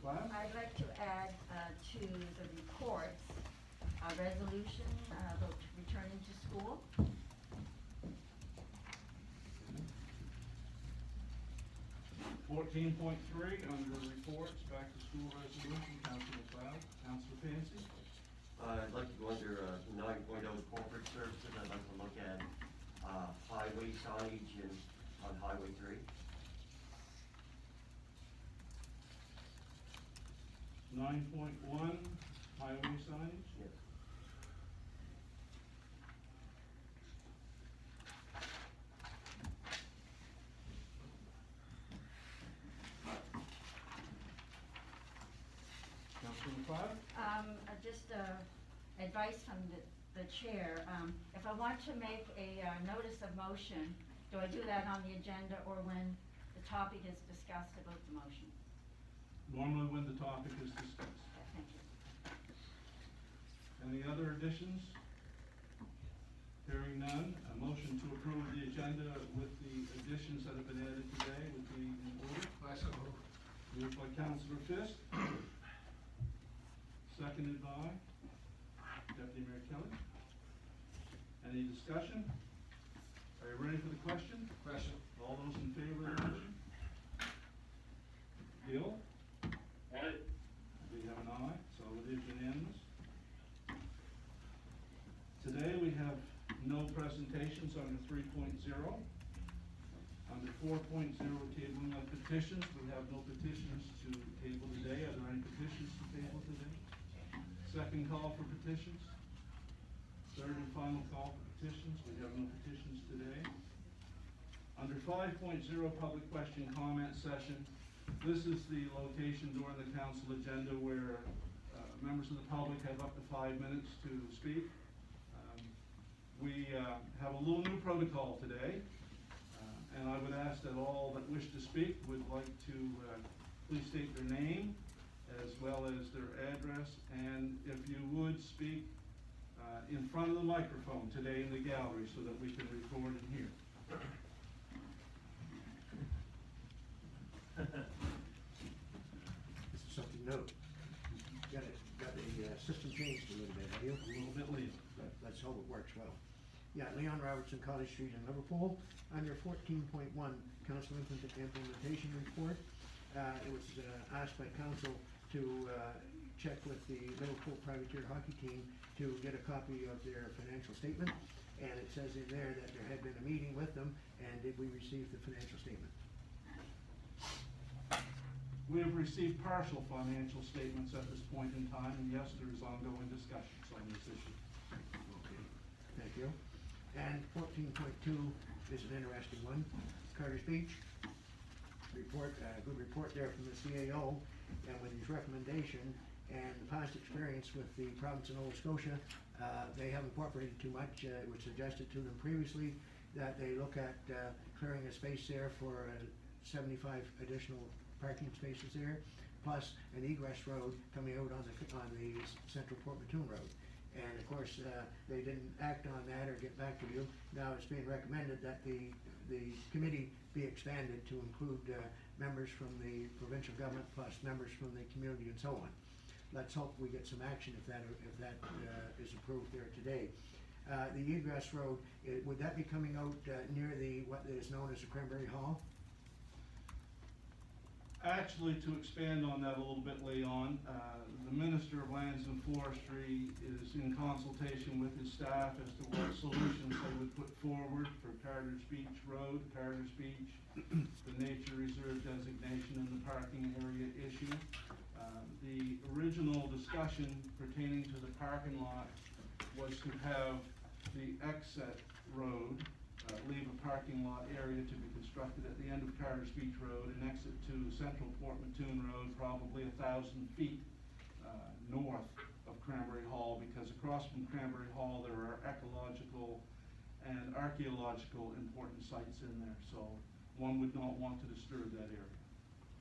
Cloud? I'd like to add to the reports, a resolution about returning to school. 14.3, under reports, back to school resolution, Councilor Cloud. Councilor Fancy? I'd like to go under 9.0 corporate services. I'd like to look at highway signage on Highway 3. 9.1, highway signage. Yes. Councilor Cloud? Just advice from the chair. If I want to make a notice of motion, do I do that on the agenda or when the topic is discussed about the motion? Normally when the topic is discussed. Thank you. Any other additions? Hearing none, a motion to approve the agenda with the additions that have been added today would be in order. I so move. Moved by Councilor Fisk. Seconded by Deputy Mayor Kelly. Any discussion? Are you ready for the question? Question. All those in favor of the motion? Bill? Aye. We have an aye, so it is unanimous. Today we have no presentations under 3.0. Under 4.0, tabling of petitions, we have no petitions to table today. Are there any petitions to table today? Second call for petitions. Third and final call for petitions. We have no petitions today. Under 5.0, public question comment session. This is the location during the council agenda where members of the public have up to 5 minutes to speak. We have a little new protocol today, and I would ask that all that wish to speak would like to please state their name as well as their address, and if you would speak in front of the microphone today in the gallery so that we can record and hear. This is something new. Got the system changed a little bit, have you? A little bit later. Let's hope it works well. Yeah, Leon Robertson, College Street in Liverpool. Under 14.1, Council Implementation Report. It was asked by Council to check with the Liverpool Privateer Hockey Team to get a copy of their financial statement. And it says in there that there had been a meeting with them, and did we receive the financial statement? We have received partial financial statements at this point in time, and yes, there is ongoing discussions on this issue. Okay, thank you. And 14.2 is an interesting one. Carter's Beach report, good report there from the CAO, and with his recommendation and the past experience with the province of Nova Scotia, they have incorporated too much. It was suggested to them previously that they look at clearing a space there for 75 additional parking spaces there, plus an egress road coming out on the Central Port Mattoon Road. And of course, they didn't act on that or get back to you. Now it's being recommended that the committee be expanded to include members from the provincial government plus members from the community and so on. Let's hope we get some action if that is approved there today. The egress road, would that be coming out near what is known as the Cranberry Hall? Actually, to expand on that a little bit, Leon, the Minister of Lands and Forestry is in consultation with his staff as to what solutions they would put forward for Carter's Beach Road, Carter's Beach, the nature reserve designation and the parking area issue. The original discussion pertaining to the parking lot was to have the exit road leave a parking lot area to be constructed at the end of Carter's Beach Road and exit to Central Port Mattoon Road, probably 1,000 feet north of Cranberry Hall, because across from Cranberry Hall there are ecological and archaeological important sites in there, so one would not want to disturb that area.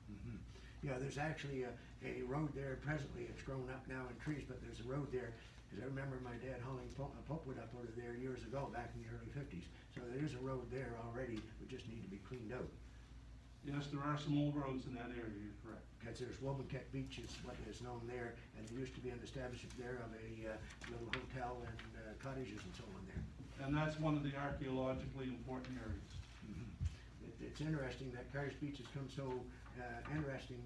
Mm-hmm. Yeah, there's actually a road there presently. It's grown up now in trees, but there's a road there. Because I remember my dad hauling pulpwood up over there years ago, back in the early 50s. So there is a road there already, we just need to be cleaned out. Yes, there are some old roads in that area, you're correct. Because there's Womaket Beach is what is known there, and there used to be an establishment there of a little hotel and cottages and so on there. And that's one of the archaeologically important areas. It's interesting that Carter's Beach has come so interesting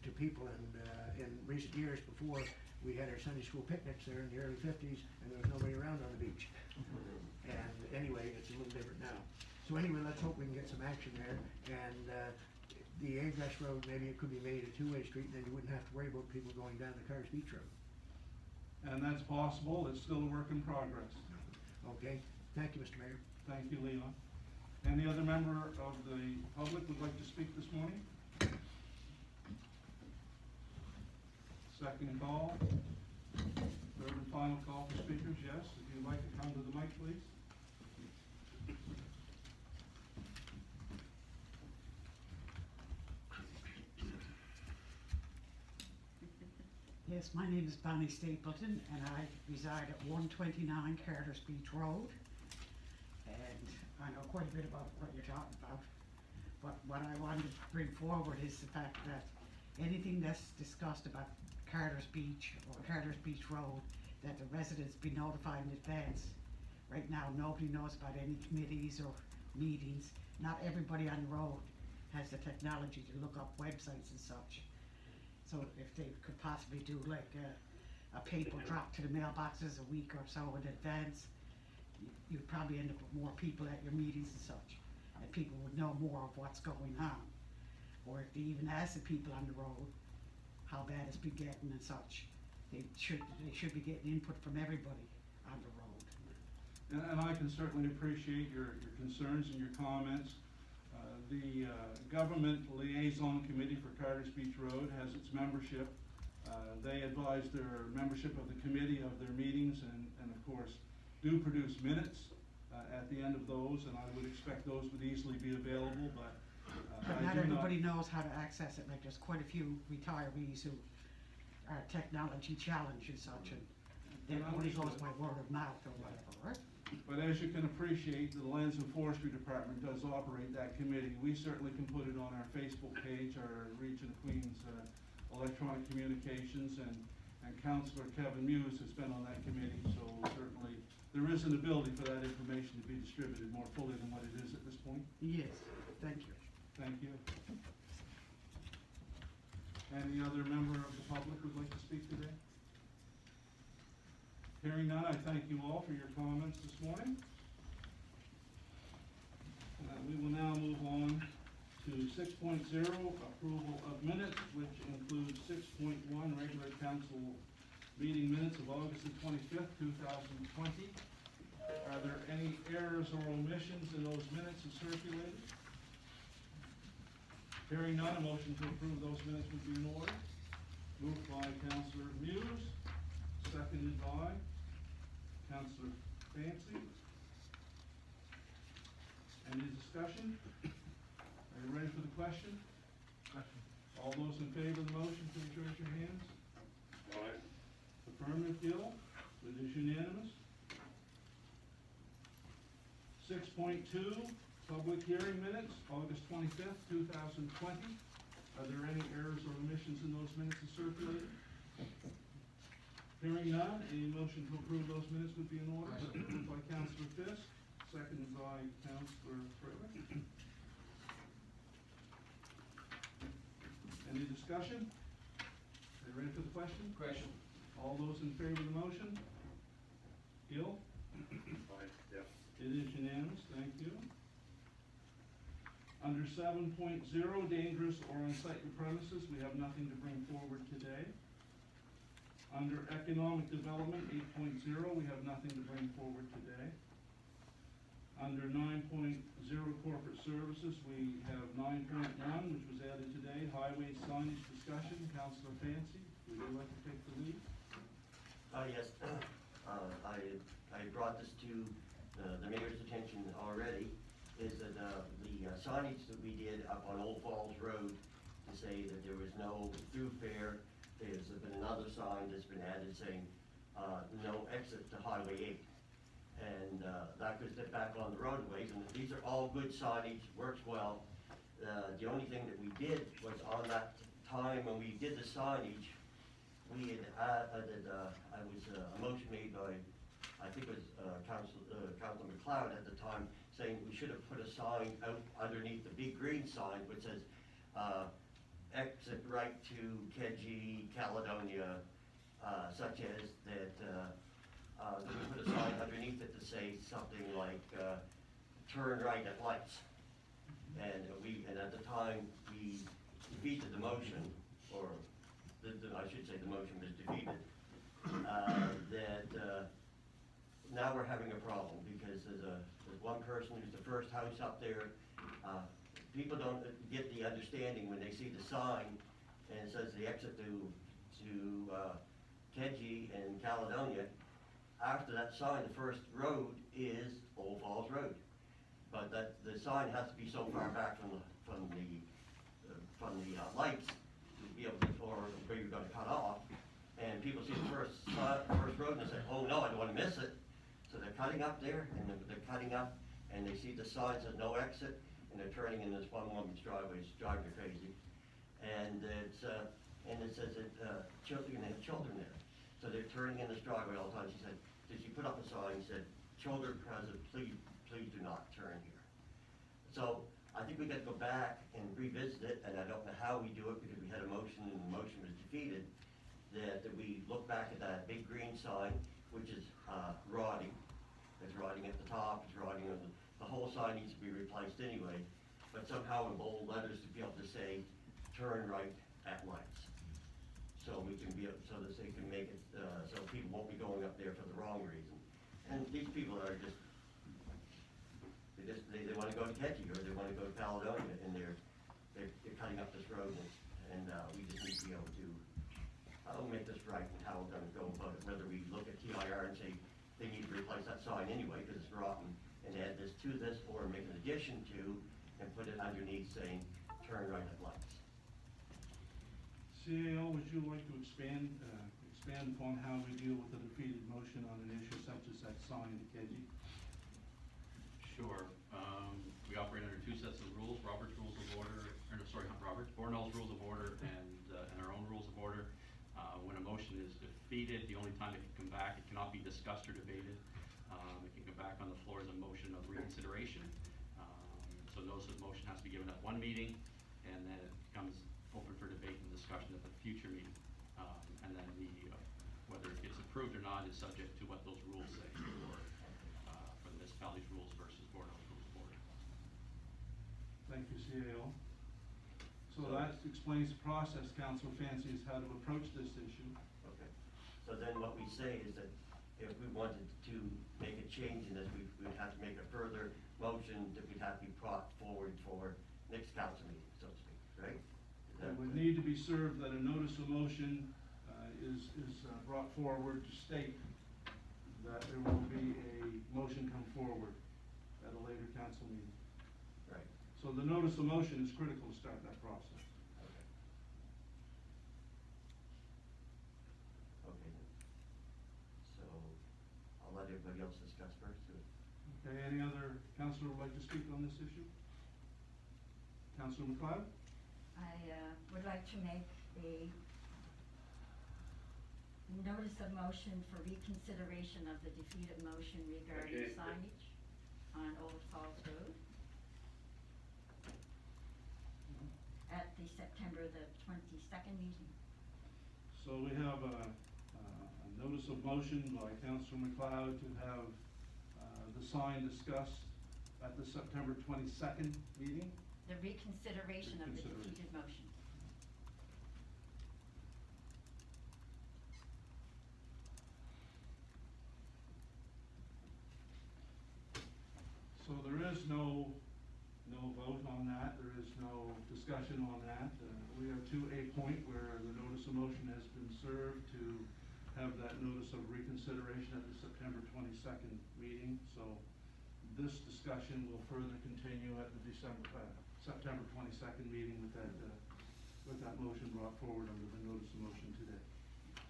to people, and in recent years before, we had our Sunday school picnics there in the early 50s, and there was nobody around on the beach. And anyway, it's a little different now. So anyway, let's hope we can get some action there, and the Egress Road, maybe it could be made a two-way street, then you wouldn't have to worry about people going down the Carter's Beach Road. And that's possible, it's still a work in progress. Okay, thank you, Mr. Mayor. Thank you, Leon. Any other member of the public would like to speak this morning? Second call. Third and final call for speakers, yes. If you'd like to come to the mic, please. Yes, my name is Bonnie Stapleton, and I reside at 129 Carter's Beach Road. And I know quite a bit about what you're talking about, but what I wanted to bring forward is the fact that anything that's discussed about Carter's Beach or Carter's Beach Road, that the residents be notified in advance. Right now, nobody knows about any committees or meetings. Not everybody on the road has the technology to look up websites and such. So if they could possibly do like a paper drop to the mailboxes a week or so in advance, you'd probably end up with more people at your meetings and such, and people would know more of what's going on. Or if they even ask the people on the road how bad it's been getting and such, they should be getting input from everybody on the road. And I can certainly appreciate your concerns and your comments. The Government Liaison Committee for Carter's Beach Road has its membership. They advise their membership of the committee of their meetings and of course do produce minutes at the end of those, and I would expect those would easily be available, but But not everybody knows how to access it. Like there's quite a few retirees who are technology challenged and such, and it only goes by word of mouth or whatever, right? But as you can appreciate, the Lands and Forestry Department does operate that committee. We certainly can put it on our Facebook page, our Region of Queens Electronic Communications, and Councillor Kevin Muse has been on that committee, so certainly there is an ability for that information to be distributed more fully than what it is at this point. Yes, thank you. Thank you. Any other member of the public who'd like to speak today? Hearing none, I thank you all for your comments this morning. We will now move on to 6.0, approval of minutes, which includes 6.1, regular council meeting minutes of August the 25th, 2020. Are there any errors or omissions in those minutes as circulated? Hearing none, a motion to approve those minutes would be in order. Moved by Councillor Muse, seconded by Councillor Fancy. Any discussion? Are you ready for the question? All those in favor of the motion, please raise your hands. Aye. Affirmative, Gil? It is unanimous. 6.2, public hearing minutes, August 25th, 2020. Are there any errors or omissions in those minutes as circulated? Hearing none, a motion to approve those minutes would be in order. Moved by Councillor Fisk, seconded by Councillor Freilich. Any discussion? Are you ready for the question? Question. All those in favor of the motion? Gil? Aye. Yep. It is unanimous, thank you. Under 7.0, dangerous or unsightly premises, we have nothing to bring forward today. Under economic development, 8.0, we have nothing to bring forward today. Under 9.0, corporate services, we have 9.1, which was added today, highway signage discussion. Councillor Fancy, would you like to take the lead? Yes, I brought this to the mayor's attention already, is that the signage that we did up on Old Falls Road to say that there was no throughfare. There's been another sign that's been added saying, no exit to Highway 8. And that goes back on the roadways, and these are all good signage, works well. The only thing that we did was on that time when we did the signage, we had added, a motion made by, I think it was Councilor McLeod at the time, saying we should have put a sign out underneath the big green sign which says, exit right to Keji, Caledonia, such as that, we put a sign underneath it to say something like, turn right at lights. And at the time, we defeated the motion, or I should say the motion was defeated. Now we're having a problem because there's one person who's the first house up there. People don't get the understanding when they see the sign and it says the exit to Keji and Caledonia. After that sign, the first road is Old Falls Road. But the sign has to be so far back from the lights to be able to, or where you're gonna cut off. And people see the first road and they say, oh no, I don't wanna miss it. So they're cutting up there, and they're cutting up, and they see the sign says no exit, and they're turning in this one woman's driveway, it's driving her crazy. And it says that, children, they have children there. So they're turning in this driveway all the time. She said, did she put up a sign, she said, children present, please do not turn here. So I think we got to go back and revisit it, and I don't know how we do it because we had a motion and the motion was defeated, that we look back at that big green sign, which is rotting. It's rotting at the top, it's rotting on the whole sign needs to be replaced anyway, but somehow in bold letters to be able to say, turn right at lights. So we can be, so that they can make it, so people won't be going up there for the wrong reason. And these people are just, they want to go to Keji or they want to go to Caledonia, and they're cutting up this road, and we just need to be able to, make this right and how we're gonna go about it, whether we look at TIR and say they need to replace that sign anyway because it's rotten, and add this to this, or make an addition to, and put it underneath saying, turn right at lights. CAO, would you like to expand upon how we deal with a defeated motion on an issue such as that sign at Keji? Sure. We operate under two sets of rules, Robert's Rules of Order, or no, sorry, not Robert's, Bornell's Rules of Order and our own Rules of Order. When a motion is defeated, the only time it can come back, it cannot be discussed or debated. It can come back on the floor as a motion of reconsideration. So notice of motion has to be given at one meeting, and then it becomes open for debate and discussion at the future meeting. And then whether it gets approved or not is subject to what those rules say for the municipality's rules versus Bornell's Rules of Order. Thank you, CAO. So that explains the process council fancies how to approach this issue. Okay. So then what we say is that if we wanted to make a change in this, we would have to make a further motion that would have to be brought forward for next council meeting, so to speak, right? It would need to be served that a notice of motion is brought forward to state that there will be a motion come forward at a later council meeting. Right. So the notice of motion is critical to start that process. Okay. Okay then. So I'll let everybody else discuss first too. Okay, any other councilor would like to speak on this issue? Councilor McLeod? I would like to make a notice of motion for reconsideration of the defeated motion regarding Okay. signage on Old Falls Road at the September the 22nd meeting. So we have a notice of motion by Councilor McLeod to have the sign discussed at the September 22nd meeting. The reconsideration of the Reconsideration. defeated motion. So there is no vote on that, there is no discussion on that. We are to a point where the notice of motion has been served to have that notice of reconsideration at the September 22nd meeting. So this discussion will further continue at the September 22nd meeting with that motion brought forward under the notice of motion today.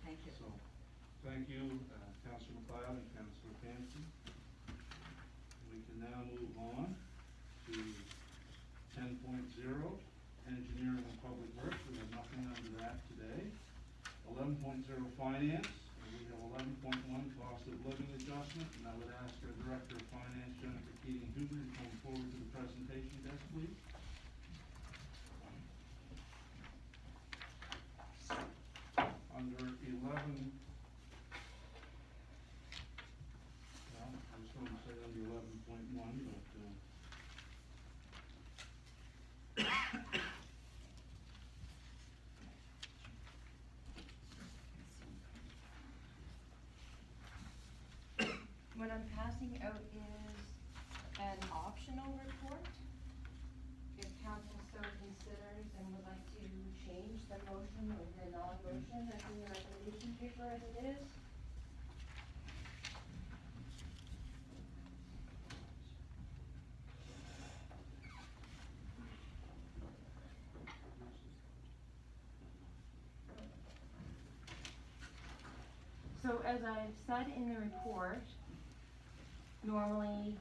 Thank you. So, thank you, Councilor McLeod and Councilor Fancy. We can now move on to 10.0, engineering and public works, we have nothing under that today. 11.0, finance, and we have 11.1, cost of living adjustment, and I would ask our Director of Finance, Jennifer Keating-Huber, to come forward to the presentation desk, please. Under 11, well, I was going to say under 11.1, but, What I'm passing out is an optional report. If council so considers and would like to change the motion or the non-motion that's in the recommendation paper as it is. So as I've said in the report, normally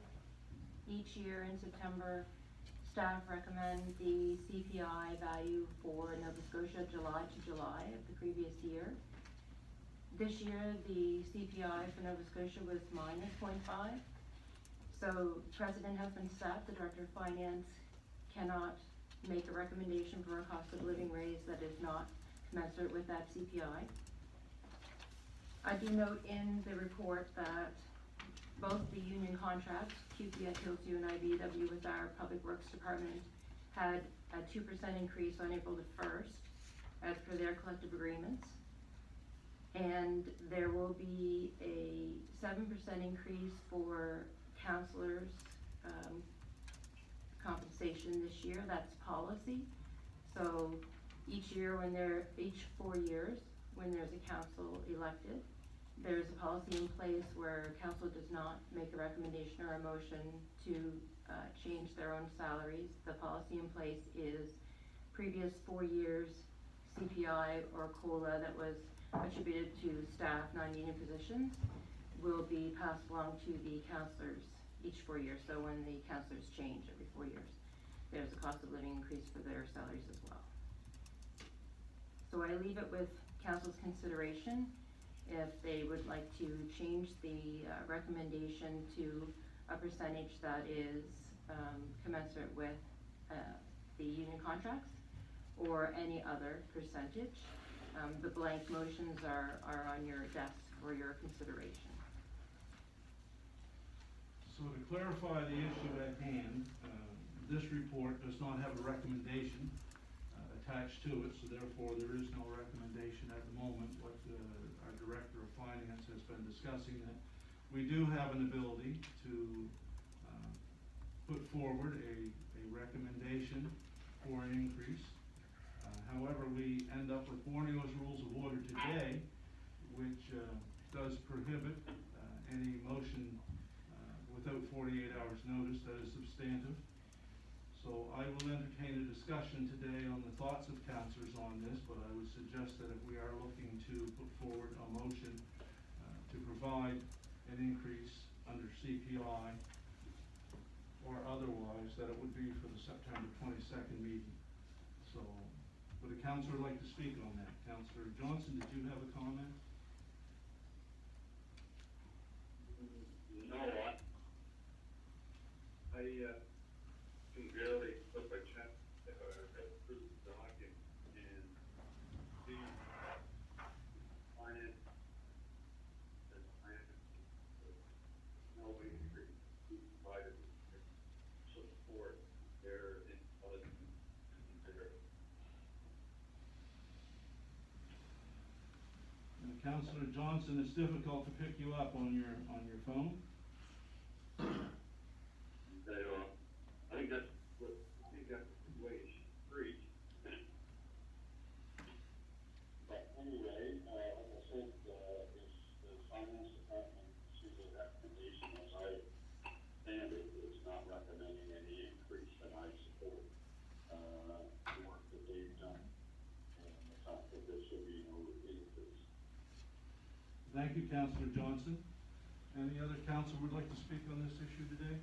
each year in September, staff recommend the CPI value for Nova Scotia July to July of the previous year. This year, the CPI for Nova Scotia was -0.5. So precedent has been set. The Director of Finance cannot make a recommendation for a cost of living raise that is not commensurate with that CPI. I do note in the report that both the union contracts, QP at Hillsview and IBW with our Public Works Department, had a 2% increase on April the 1st, as per their collective agreements. And there will be a 7% increase for counselors' compensation this year. That's policy. So each 4 years, when there's a council elected, there's a policy in place where council does not make a recommendation or a motion to change their own salaries. The policy in place is previous 4 years CPI or COLA that was attributed to staff non-union positions will be passed along to the councillors each 4 years. So when the councillors change every 4 years, there's a cost of living increase for their salaries as well. So I leave it with council's consideration if they would like to change the recommendation to a percentage that is commensurate with the union contracts or any other percentage. The blank motions are on your desk for your consideration. so to clarify the issue at hand, this report does not have a recommendation attached to it, so therefore there is no recommendation at the moment. What our Director of Finance has been discussing, that we do have an ability to put forward a recommendation for an increase. However, we end up with Borneo's Rules of Order today, which does prohibit any motion without 48 hours notice that is substantive. So I will entertain a discussion today on the thoughts of councillors on this, but I would suggest that if we are looking to put forward a motion to provide an increase under CPI or otherwise, that it would be for the September 22nd meeting. So would a councillor like to speak on that? Councillor Johnson, did you have a comment? No, I can barely flip a check or approve the document and see finance as finance. No way to provide support there in other there. Councillor Johnson, it's difficult to pick you up on your phone. I think that's the way it should read. But anyway, like I said, the finance department sees a recommendation as I stand it, it's not recommending any increase, and I support, the work that they've done. And the fact that there should be no increase. Thank you, Councillor Johnson. Any other council would like to speak on this issue today?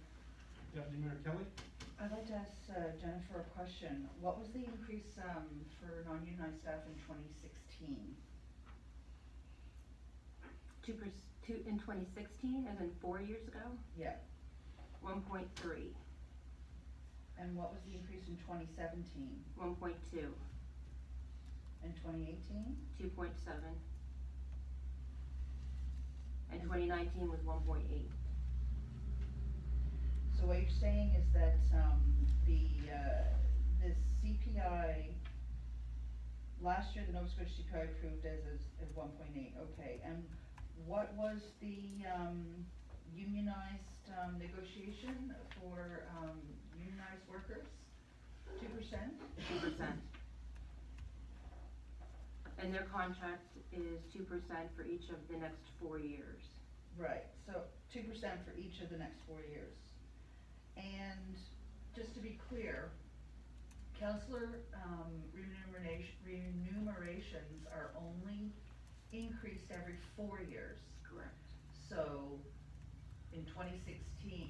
Deputy Mayor Kelly? I'd like to ask Jennifer a question. What was the increase for non-unionized staff in 2016? In 2016, as in 4 years ago, Yeah. 1.3, And what was the increase in 2017? 1.2, And 2018? 2.7. And 2019 was 1.8. So what you're saying is that the CPI, last year the Nova Scotia CPI approved as 1.8, okay. And what was the unionized negotiation for unionized workers? 2%? 2%. And their contract is 2% for each of the next 4 years. Right, so 2% for each of the next 4 years. And just to be clear, counselor remunerations are only increased every 4 years. Correct. So in 2016,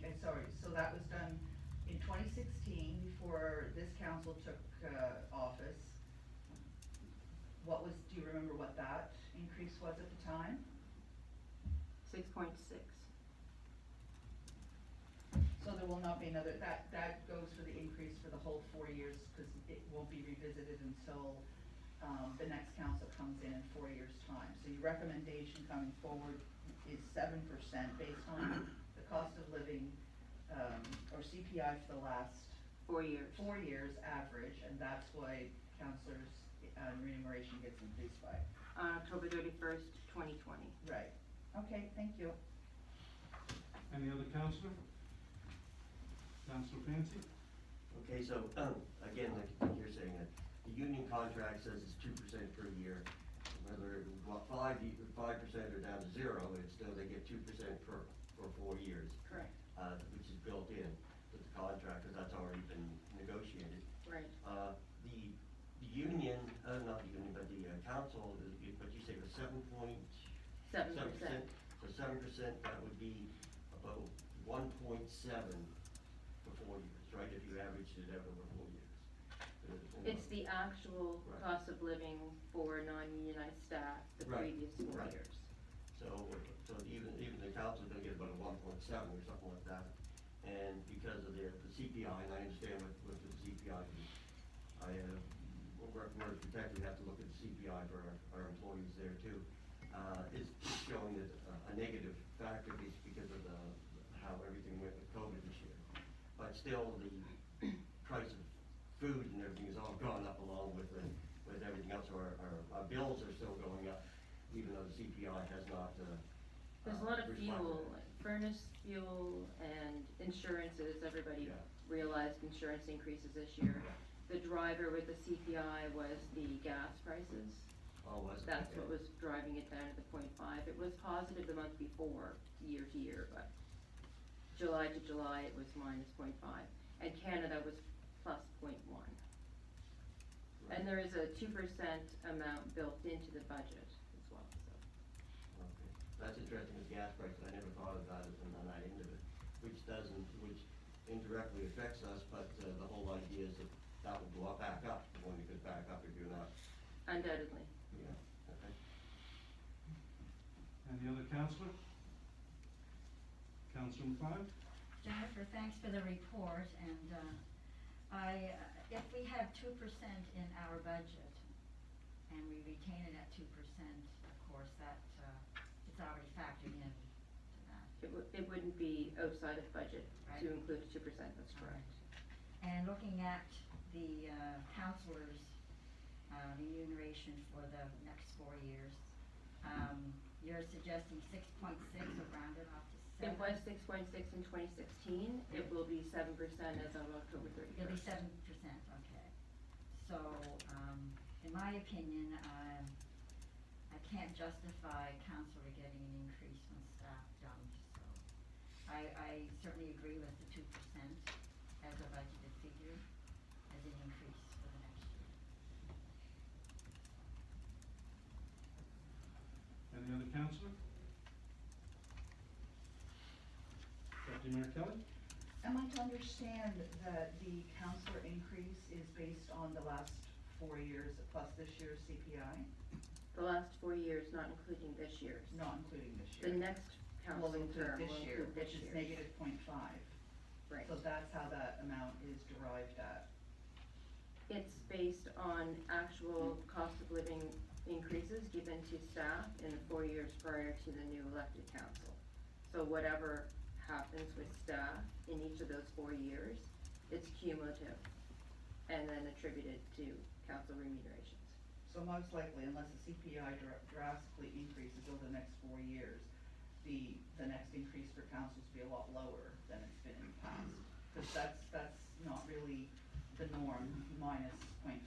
so that was done in 2016 before this council took office. Do you remember what that increase was at the time? 6.6. So there will not be another, that goes for the increase for the whole 4 years, because it won't be revisited until the next council comes in 4 years' time. So your recommendation coming forward is 7% based on the cost of living, or CPI for the last 4 years. 4 years average, and that's why councillors' remuneration gets increased by. On October 31st, 2020. Right, okay, thank you. Any other counselor? Counselor Fancy? Okay, so, again, like you're saying, that the union contract says it's 2% per year. Whether 5% or down to 0, it's still, they get 2% for 4 years. Correct. Which is built in to the contract, because that's already been negotiated. Right. The union, not the union, but the council, what you say was 7.7%. 7%. So 7%, that would be about 1.7 for 4 years, right, if you averaged it out over 4 years. It's the actual Right. cost of living for non-unionized staff the Right, previous 4 right. years. So even the council's gonna get about a 1.7 or something like that. And because of the CPI, and I understand what the CPI is, we're protected, we have to look at the CPI for our employees there too. It's showing that a negative factor is because of how everything went with COVID this year. But still, the price of food and everything has all gone up along with everything else. So our bills are still going up, even though the CPI has not, There's a lot of reflected fuel, it. like furnace fuel and insurances, everybody Yeah. realized insurance increases this year. The driver with the CPI was the gas prices. Oh, was it? That's Okay. what was driving it down to the 0.5. It was positive the month before, year to year, but July to July, it was minus 0.5. And Canada was plus 0.1. Right. And there is a 2% amount built into the budget as well, so. Okay, that's interesting with gas prices, I never thought about it on that end of it, which indirectly affects us, but the whole idea is that will go back up, when it goes back up if you're not, Undoubtedly. yeah, okay. Any other counselor? Counselor McLeod? Jennifer, thanks for the report, and if we have 2% in our budget and we retain it at 2%, of course, that it's already factored in to that. It wouldn't be outside of budget Right. to include 2%, that's All correct. right. And looking at the counselors' remuneration for the next 4 years, you're suggesting 6.6, or rounded off to 7? It was 6.6 in 2016, it will be 7% as of October 31st. It'll be 7%, okay. So, in my opinion, I can't justify counselor getting an increase when staff don't, so. I certainly agree with the 2% as a budgeted figure, as an increase for the next year. Any other counselor? Deputy Mayor Kelly? Am I to understand that the counselor increase is based on the last 4 years plus this year's CPI, The last 4 years, not including this year's. not including this The year? next council Will include term this will year, include this which is year's. negative 0.5. Right. So that's how that amount is derived at. It's based on actual cost of living increases given to staff in the 4 years prior to the new elected council. So whatever happens with staff in each of those 4 years, it's cumulative and then attributed to council remunerations. So most likely, unless the CPI drastically increases over the next 4 years, the next increase for councils will be a lot lower than it's been in the past. Because that's not really the norm, minus 0.5.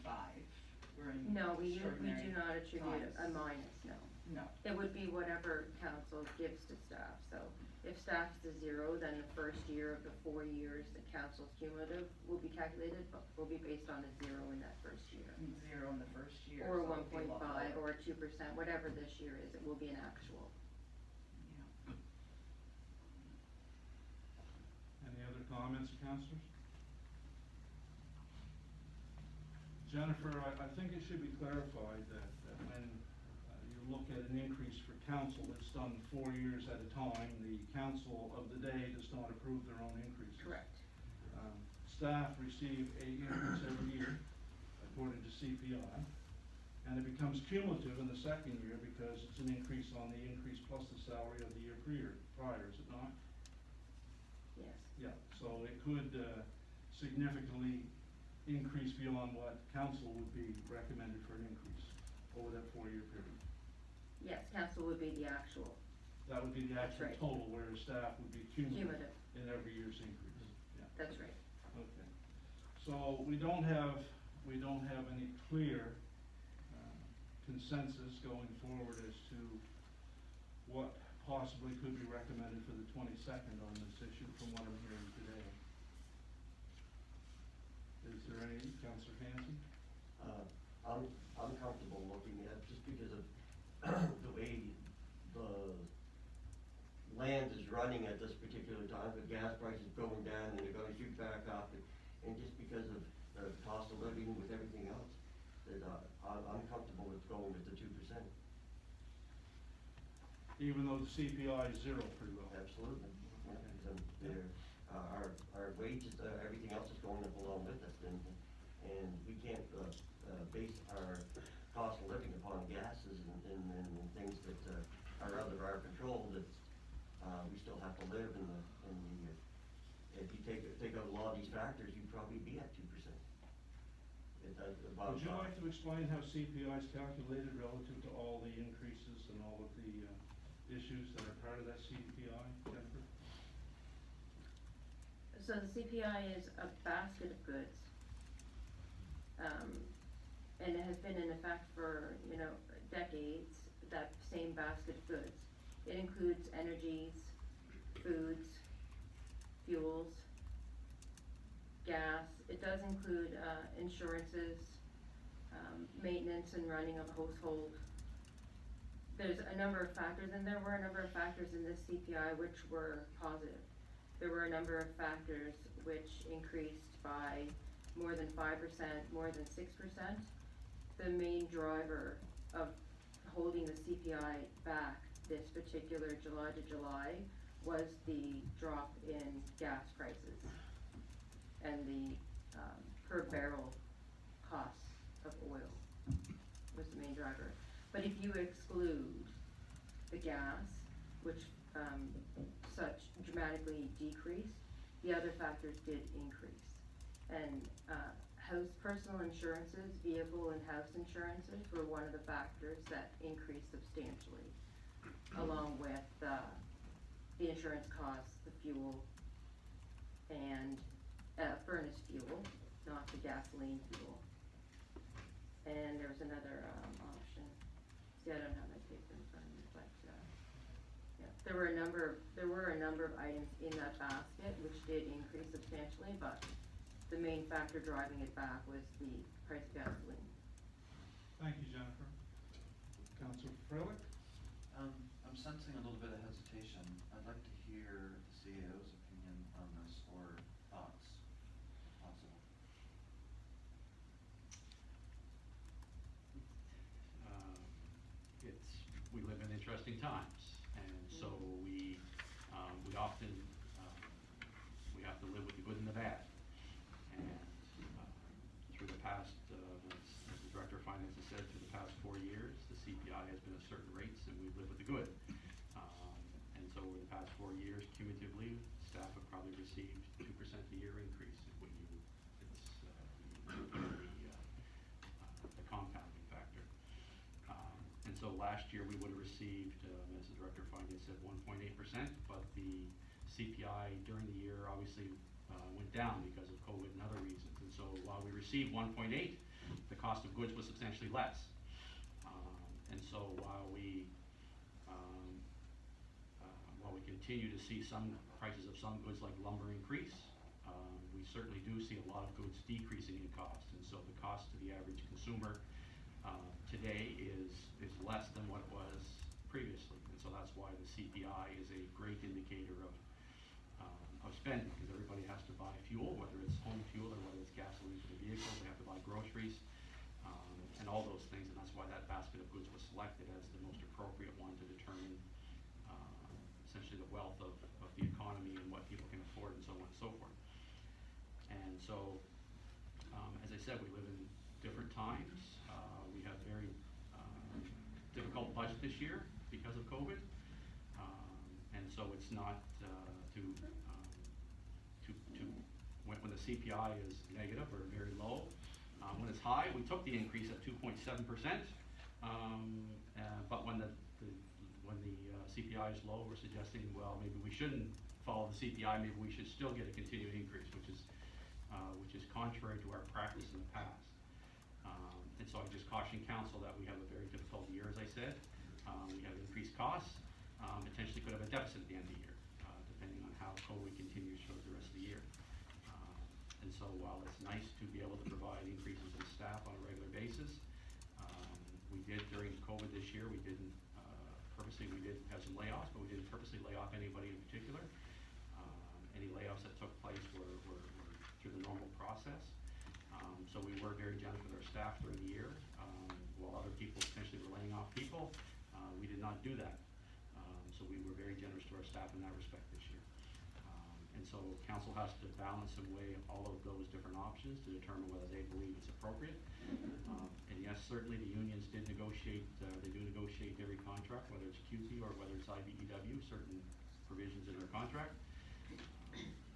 We're in No, we do extraordinary not attribute a times. minus, no. No. It would be whatever council gives to staff, so if staff's a 0, then the first year of the 4 years that council's cumulative will be calculated, but will be based on a 0 in that first year. 0 in the first year. Or so it'll be a lot 1.5, lower. or 2%, whatever this year is, it will be an actual. Yeah. Any other comments, councillors? Jennifer, I think it should be clarified that when you look at an increase for council, it's done 4 years at a time. The council of the day does not approve their own increases. Correct. Staff receive a increase every year according to CPI, and it becomes cumulative in the second year because it's an increase on the increase plus the salary of the year prior, is it not? Yes. Yeah, so it could significantly increase beyond what council would be recommended for an increase over that 4-year period. Yes, council would be the actual. That would be the That's actual right. total, whereas staff would be cumulative Cumulative. in every year's increase. Yeah, That's right. okay. So we don't have any clear consensus going forward as to what possibly could be recommended for the 22nd on this issue from what I'm hearing today. Is there any, Councillor Hanson? I'm comfortable looking at, just because of the way the land is running at this particular time, with gas prices going down and they're gonna shoot back up, and just because of the cost of living with everything else, that, I'm comfortable with going with the 2%. Even though the CPI is 0 pretty well? Absolutely. Yeah, Okay. because they're, our wages, everything else is going up along with us, and we can't, base our cost of living upon gases and things that, are out of our control, that, we still have to live in the, if you take out a lot of these factors, you'd probably be at 2%. Would you like to explain how CPI is calculated relative to all the increases and all of the issues that are part of that CPI, Jennifer? So the CPI is a basket of goods. And it has been in effect for, decades, that same basket of goods. It includes energies, foods, fuels, gas. It does include, insurances, maintenance and running of household. There's a number of factors, and there were a number of factors in this CPI which were positive. There were a number of factors which increased by more than 5%, more than 6%. The main driver of holding the CPI back this particular July to July was the drop in gas prices and the per barrel costs of oil was the main driver. But if you exclude the gas, which such dramatically decreased, the other factors did increase. And personal insurances, vehicle and house insurances were one of the factors that increased substantially, along with the insurance costs, the fuel, and furnace fuel, not the gasoline fuel. And there was another option. See, I don't have my paper in front of me, but yeah, there were a number of items in that basket which did increase substantially, but the main factor driving it back was the price of gasoline. Thank you, Jennifer. Councillor Freilich? I'm sensing a little bit of hesitation. I'd like to hear the CAO's opinion on this, or interesting times. And so we often, we have to live with the good and the bad. And through the past, as the Director of Finance has said, through the past 4 years, the CPI has been at certain rates and we've lived with the good. And so over the past 4 years, cumulatively, staff have probably received 2% a year increase when you, the compounding factor. And so last year, we would have received, as the Director of Finance said, 1.8%, but the CPI during the year obviously went down because of COVID and other reasons. And so while we received 1.8, the cost of goods was substantially less. And so while we continue to see some prices of some goods like lumber increase, we certainly do see a lot of goods decreasing in cost. And so the cost to the average consumer today is less than what it was previously. And so that's why the CPI is a great indicator of spending, because everybody has to buy fuel, whether it's home fuel or whether it's gasoline for the vehicle. They have to buy groceries and all those things. And that's why that basket of goods was selected as the most appropriate one to determine essentially the wealth of the economy and what people can afford and so on and so forth. And so, as I said, we live in different times. We have very difficult budget this year because of COVID. And so it's not when the CPI is negative or very low. When it's high, we took the increase at 2.7%. But when the CPI is low, we're suggesting, well, maybe we shouldn't follow the CPI, maybe we should still get a continued increase, which is contrary to our practice in the past. And so I just caution council that we have a very difficult year, as I said. We have increased costs, potentially could have a deficit at the end of the year, depending on how COVID continues for the rest of the year. And so while it's nice to be able to provide increases in staff on a regular basis, we did during COVID this year, we didn't purposely, we did have some layoffs, but we didn't purposely lay off anybody in particular. Any layoffs that took place were through the normal process. So we were very generous with our staff during the year. While other people potentially were laying off people, we did not do that. So we were very generous to our staff in that respect this year. And so council has to balance and weigh all of those different options to determine whether they believe it's appropriate. And yes, certainly the unions did negotiate, they do negotiate every contract, whether it's QP or whether it's IBEW, certain provisions in their contract.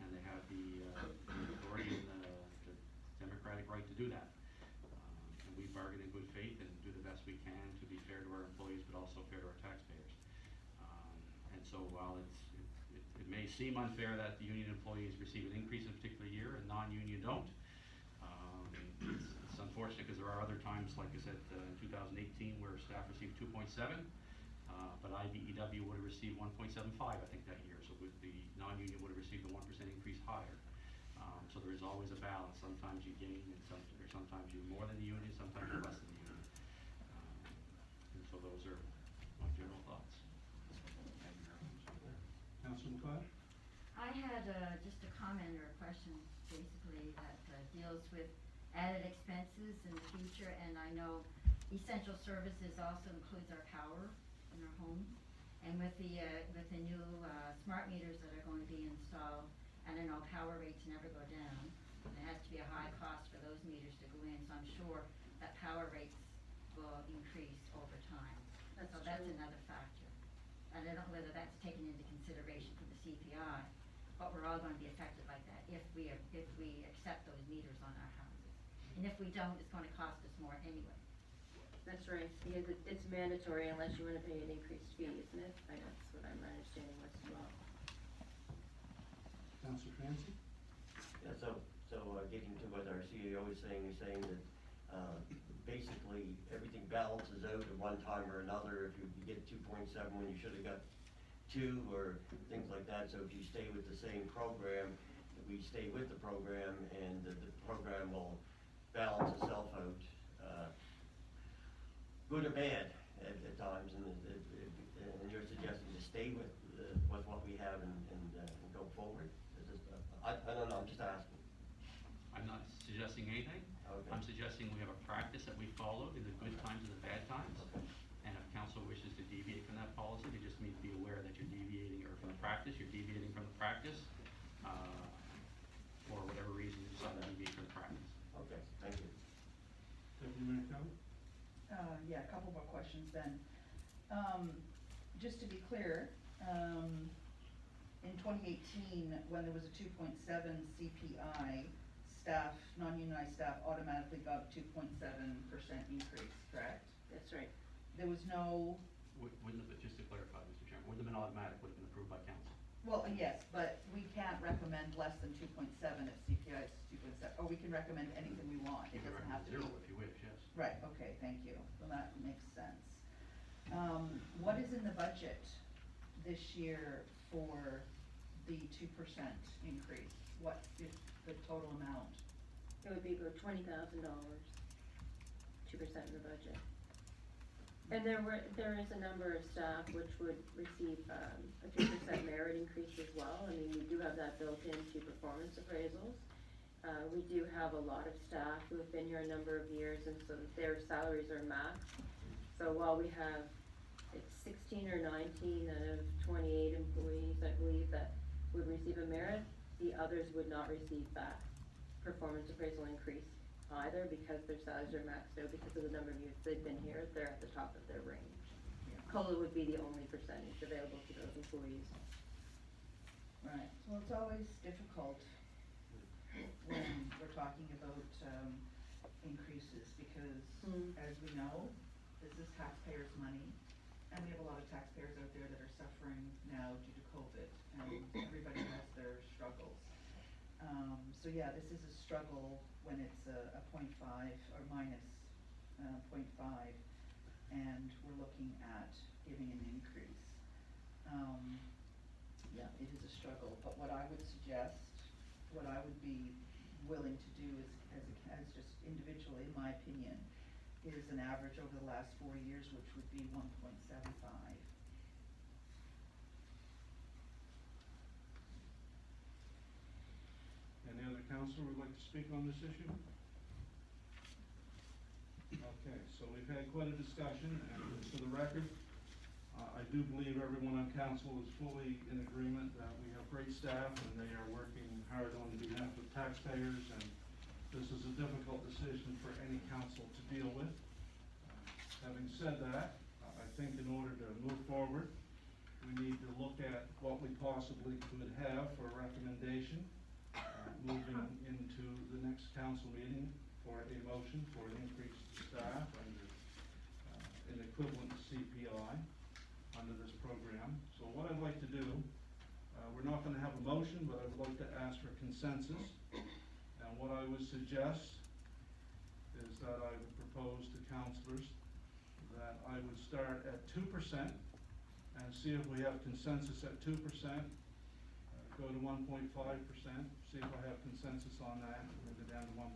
And they have the authority and the democratic right to do that. And we bargain in good faith and do the best we can to be fair to our employees, but also fair to our taxpayers. And so while it may seem unfair that the union employees receive an increase in a particular year and non-union don't, it's unfortunate because there are other times, like I said, in 2018 where staff received 2.7, but IBEW would have received 1.75, I think, that year. So with the non-union would have received a 1% increase higher. So there is always a balance. Sometimes you gain, and sometimes you're more than the union, sometimes you're less than the union. And so those are my general thoughts. Councilman Clyde? I had just a comment or a question, basically, that deals with added expenses in the future, and I know essential services also includes our power in our homes. And with the new smart meters that are going to be installed, and I know power rates never go down, there has to be a high cost for those meters to go in, so I'm sure that power rates will increase over time. That's So that's true. another factor. And I don't know whether that's taken into consideration for the CPI, but we're all going to be affected like that if we accept those meters on our houses. And if we don't, it's going to cost us more anyway. That's right, because it's mandatory unless you want to pay an increased fee, isn't it? That's what I'm understanding was as well. Councilor Francie? Yeah, so getting to what our CEO is saying that basically everything balances out at one time or another. If you get 2.7 when you should have got 2 or things like that. So if you stay with the same program, we stay with the program, and the program will balance itself out, good or bad at times. And you're suggesting to stay with what we have and go forward. I don't know. I'm just asking. I'm not suggesting anything. Okay. I'm suggesting we have a practice that we followed in the good times and the bad times. Okay. And if council wishes to deviate from that policy, practice, you're deviating from the practice, for whatever reason you decide to deviate from the practice. Okay, thank you. Deputy Mayor Kelly? Yeah, a couple more questions then. Just to be clear, in 2018, when there was a 2.7 CPI, staff, non-unionized staff automatically got a 2.7% increase, correct? That's right. There was no, Wouldn't have, just to clarify, Mr. Chairman, wouldn't have been automatic, would have been approved by council. well, yes, but we can't recommend less than 2.7 if CPI is 2.7, or we can recommend anything we want, You it can doesn't have to be. recommend 0 if you wish, yes. Right, okay, thank you, well, that makes sense. What is in the budget this year for the 2% increase? What is the total amount? It would be about $20,000, 2% in the budget. And there is a number of staff which would receive, a 2% merit increase as well. I mean, we do have that built into performance appraisals. We do have a lot of staff who have been here a number of years, and so their salaries are maxed. So while we have, it's 16 or 19 out of 28 employees, I believe, that would receive a merit, the others would not receive that performance appraisal increase either, because their salaries are maxed out because of the number of years they've been here, they're at the top of their range. COLA would be the only percentage available to those employees. Right, well, it's always difficult when we're talking about, increases, because as we know, this is taxpayers' money, and we have a lot of taxpayers out there that are suffering now due to COVID, and everybody has their struggles. So yeah, this is a struggle when it's a 0.5 or minus 0.5, and we're looking at giving an increase. Yeah, it is a struggle, but what I would suggest, what I would be willing to do is, as just individually, in my opinion, is an average over the last 4 years, which would be 1.75. Any other counselor would like to speak on this issue? Okay, so we've had quite a discussion, and for the record, I do believe everyone on council is fully in agreement that we have great staff and they are working hard on behalf of taxpayers, and this is a difficult decision for any council to deal with. Having said that, I think in order to move forward, we need to look at what we possibly could have for a recommendation, moving into the next council meeting for a motion for an increased staff under an equivalent CPI under this program. So what I'd like to do, we're not gonna have a motion, but I would like to ask for consensus. And what I would suggest is that I would propose to councilors that I would start at 2% and see if we have consensus at 2%, go to 1.5%, see if I have consensus on that, and we'll go down to 1%.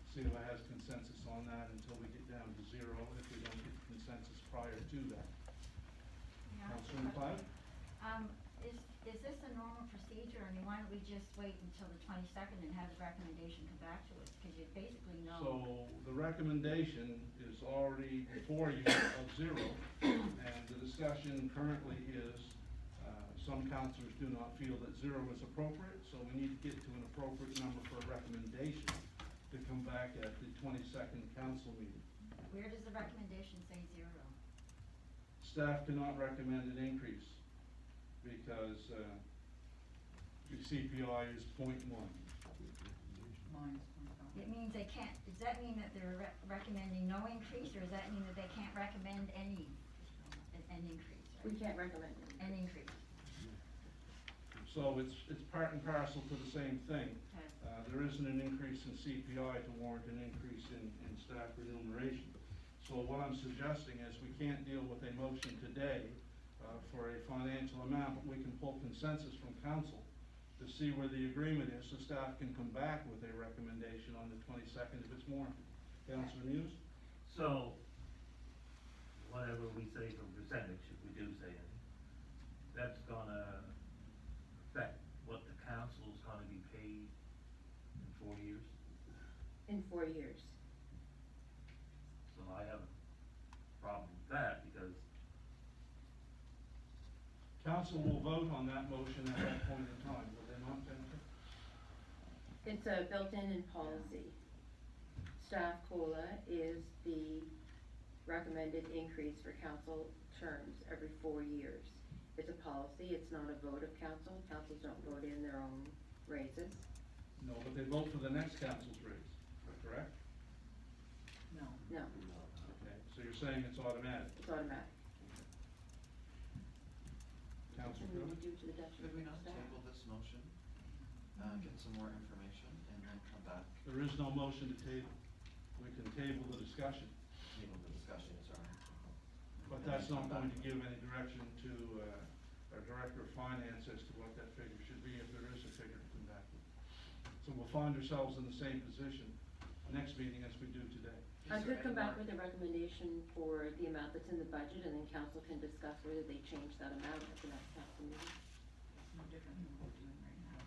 See if I have consensus on that until we get down to 0, if we don't get consensus prior to that. Yeah. Councilor Clyde? Is this a normal procedure? I mean, why don't we just wait until the 22nd and have the recommendation come back to us? Because you basically know. So the recommendation is already before you of 0, and the discussion currently is, some councilors do not feel that 0 is appropriate, so we need to get to an appropriate number for a recommendation to come back at the 22nd council meeting. Where does the recommendation say 0? Staff cannot recommend an increase because, the CPI is 0.1. Minus 0.5. It means they can't, does that mean that they're recommending no increase, or does that mean that they can't recommend an increase? We can't recommend it. An increase. So it's part and parcel to the same thing. Okay. There isn't an increase in CPI to warrant an increase in staff remuneration. So what I'm suggesting is we can't deal with a motion today for a financial amount, but we can pull consensus from council to see where the agreement is, so staff can come back with a recommendation on the 22nd if it's warranted. Councilor Muse? So, whatever we say from percentage, if we do say anything, that's gonna affect what the council's gonna be paid in 4 years? In 4 years. So I have a problem with that, because council will vote on that motion at that point in time, will they not, Jennifer? It's built-in policy. Staff COLA is the recommended increase for council terms every 4 years. It's a policy, it's not a vote of council. Councils don't vote in their own raises. No, but they vote for the next council's raise, correct? No. No, Okay, so you're saying it's automatic. it's automatic. Council Something Curley? to do to the detriment Could we of not staff. table this motion, get some more information, and then come back, There is no motion to table. We can table the discussion, table the discussion, sorry. but that's not going to give any direction to our Director of Finance as to what that figure should be, if there is a figure to come back with. So we'll find ourselves in the same position next meeting as we do today. I Is there could come any back more- with a recommendation for the amount that's in the budget, and then council can discuss whether they change that amount at the next council meeting. It's no different than what we're doing right now.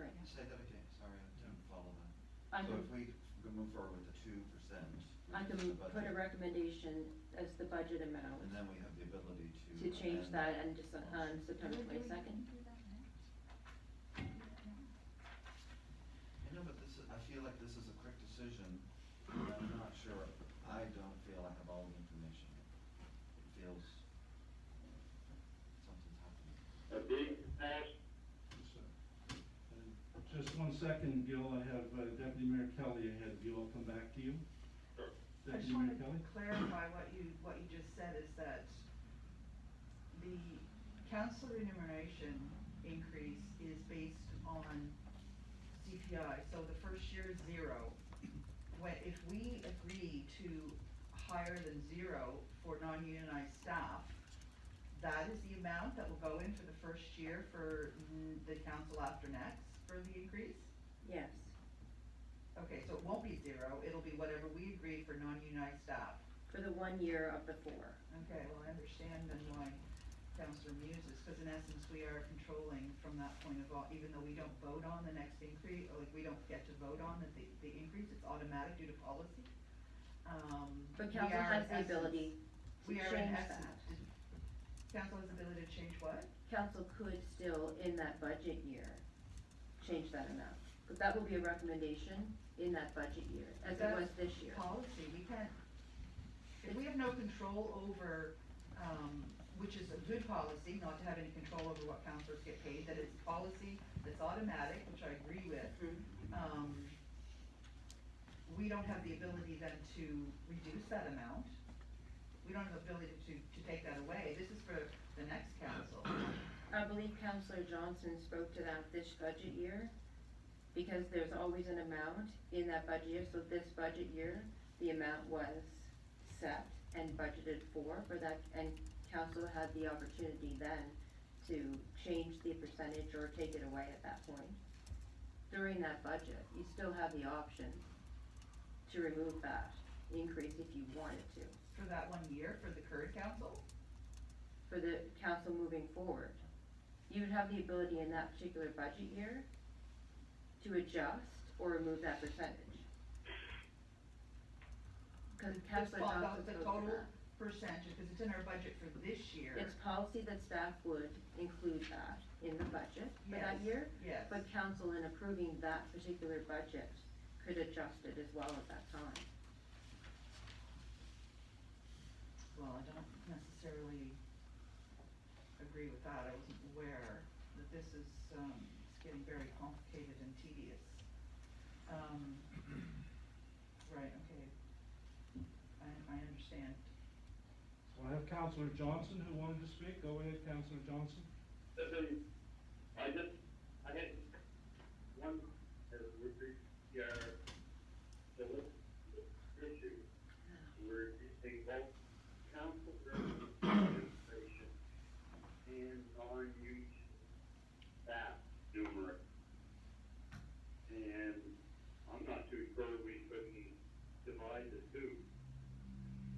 Right. Say that again, sorry, I didn't follow that. I So can- if we could move forward with the 2%. I can reduce the put a budget, recommendation as the budget amount and then we have the ability to change amend that and just on September Do we 22nd. do that now? I know, but this is, I feel like this is a quick decision, and I'm not sure, I don't feel I have all the information. It feels something's happening. A big ask. Just 1 second, Gil, I have Deputy Mayor Kelly ahead of you, I'll come back to you. I just Deputy want Mayor to Kelly? clarify what you just said, is that the council remuneration increase is based on CPI, so the first year is 0. If we agree to higher than 0 for non-unionized staff, that is the amount that will go in for the first year for the council after next for the increase? Yes. Okay, so it won't be 0, it'll be whatever we agree for non-unionized staff. For the 1 year of the 4. Okay, well, I understand then why Councillor muses, because in essence, we are controlling from that point of all, even though we don't vote on the next increase, or like, we don't get to vote on the increase, it's automatic due to policy. But we council are has in the essence- ability to we are in change essence- that. Council has the ability to change what? Council could still, in that budget year, change that amount. But that will be a recommendation in that budget year, as it was this year. Policy, we can't, if we have no control over, which is a good policy, not to have any control over what councillors get paid, that it's policy that's automatic, which I agree with. Mhm. We don't have the ability then to reduce that amount. We don't have the ability to take that away. This is for the next council. I believe Councillor Johnson spoke to that this budget year, because there's always an amount in that budget year, so this budget year, the amount was set and budgeted for that, and council had the opportunity then to change the percentage or take it away at that point. During that budget, you still have the option to remove that increase if you wanted to, For that 1 year, for the current council? for the council moving forward. You would have the ability in that particular budget year to adjust or remove that percentage. Cause Councillor Well, Johnson the spoke to total that. percentage, because it's in our budget for this year. It's policy that staff would include that in the budget for that Yes, year. yes. But council in approving that particular budget could adjust it as well at that time. Well, I don't necessarily agree with that. I wasn't aware that this is, it's getting very complicated and tedious. Right, okay. I understand. So I have Councillor Johnson who wanted to speak. Go ahead, Councillor Johnson. I had one, with the issue, where they both council administration and non-union staff numerous. And I'm not too sure we couldn't divide the two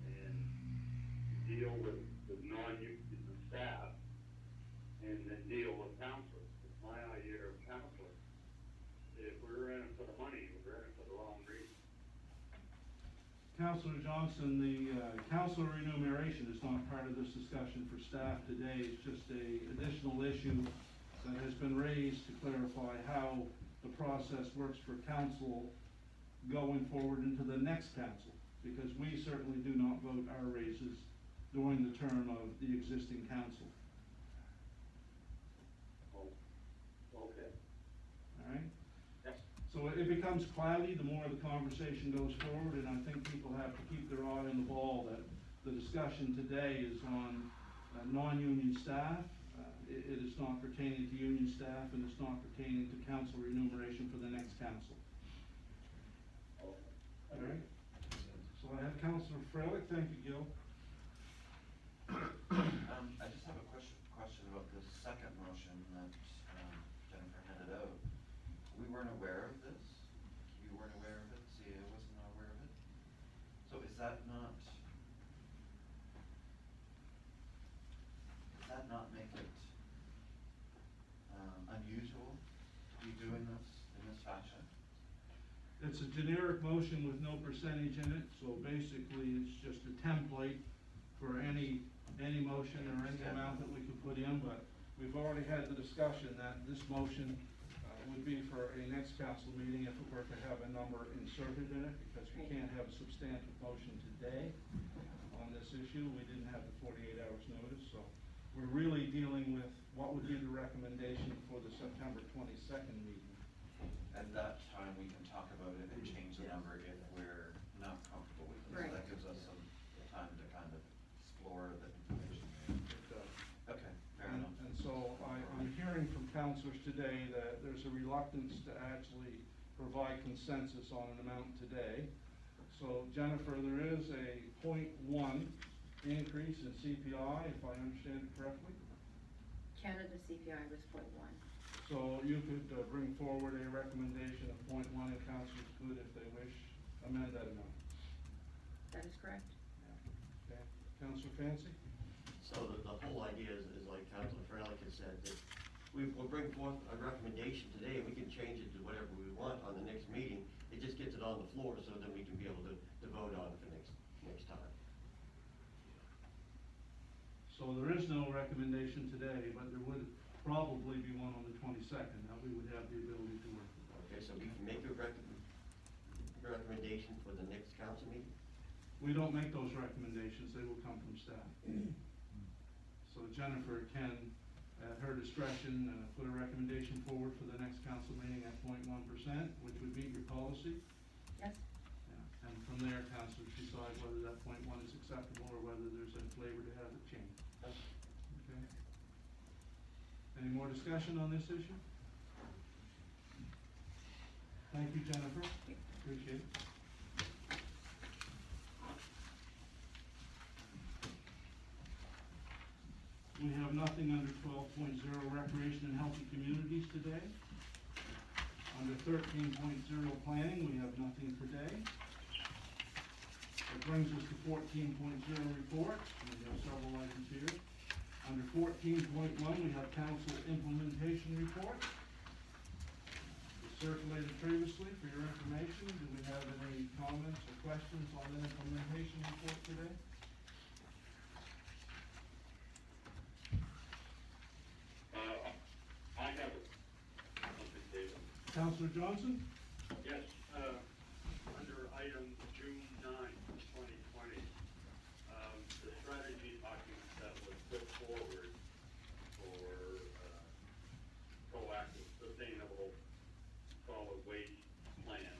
and deal with the non-union staff and then deal with counselors. It's my idea of counselors. If we're in it for the money, we're in it for the wrong reason. Councilor Johnson, the council remuneration is not part of this discussion for staff today. It's just a additional issue that has been raised to clarify how the process works for council going forward into the next council. Because we certainly do not vote our raises during the term of the existing council. Okay. All right? Yes. So it becomes cloudy the more the conversation goes forward, and I think people have to keep their eye on the ball that the discussion today is on non-union staff. It is not pertaining to union staff, and it's not pertaining to council remuneration for the next council. All right? So I have Councilor Freilich. Thank you, Gil. I just have a question about the second motion that, Jennifer handed out. We weren't aware of this? You weren't aware of it? CAO wasn't aware of it? So does that not make it, unusual to be doing this in this fashion? It's a generic motion with no percentage in it, so basically it's just a template for any motion or any amount that we could put in, but we've already had the discussion that this motion would be for a next council meeting if it were to have a number inserted in it, because we can't have a substantive motion today on this issue. We didn't have the 48 hours notice, so we're really dealing with what would be the recommendation for the September 22nd meeting. At that time, we can talk about it and change the number if we're not comfortable with it. Right. So that gives us some time to kind of explore the information. It does. Okay, fair enough. And so I'm hearing from councilors today that there's a reluctance to actually provide consensus on an amount today. So Jennifer, there is a 0.1 increase in CPI, if I understand it correctly. Canada CPI was 0.1. So you could bring forward a recommendation of 0.1, and councilors could, if they wish, amend that amount. That is correct. Okay, Councilor Fancy? So the whole idea is like Councilor Freilich has said, that we'll bring forth a recommendation today, and we can change it to whatever we want on the next meeting. It just gets it on the floor, so then we can be able to vote on it for next time. So there is no recommendation today, but there would probably be one on the 22nd that we would have the ability to work with. Okay, so we can make a recommendation for the next council meeting? We don't make those recommendations, they will come from staff. So Jennifer can, at her discretion, put a recommendation forward for the next council meeting at 0.1%, which would meet your policy. Yes? Yeah. And from there, councilors decide whether that 0.1 is acceptable or whether there's a flavor to have it changed. Okay? Any more discussion on this issue? Thank you, Jennifer. Appreciate it. We have nothing under 12.0 Recreation and Healthy Communities today. Under 13.0 Planning, we have nothing today. That brings us to 14.0 Reports. We have several items here. Under 14.1, we have Council Implementation Report. It's circulated previously for your information. Do we have any comments or questions on the implementation report today? I have something, David. Councilor Johnson? Yes, under item June 9, 2020, the strategy document that was put forward for proactive, sustainable solid waste plan.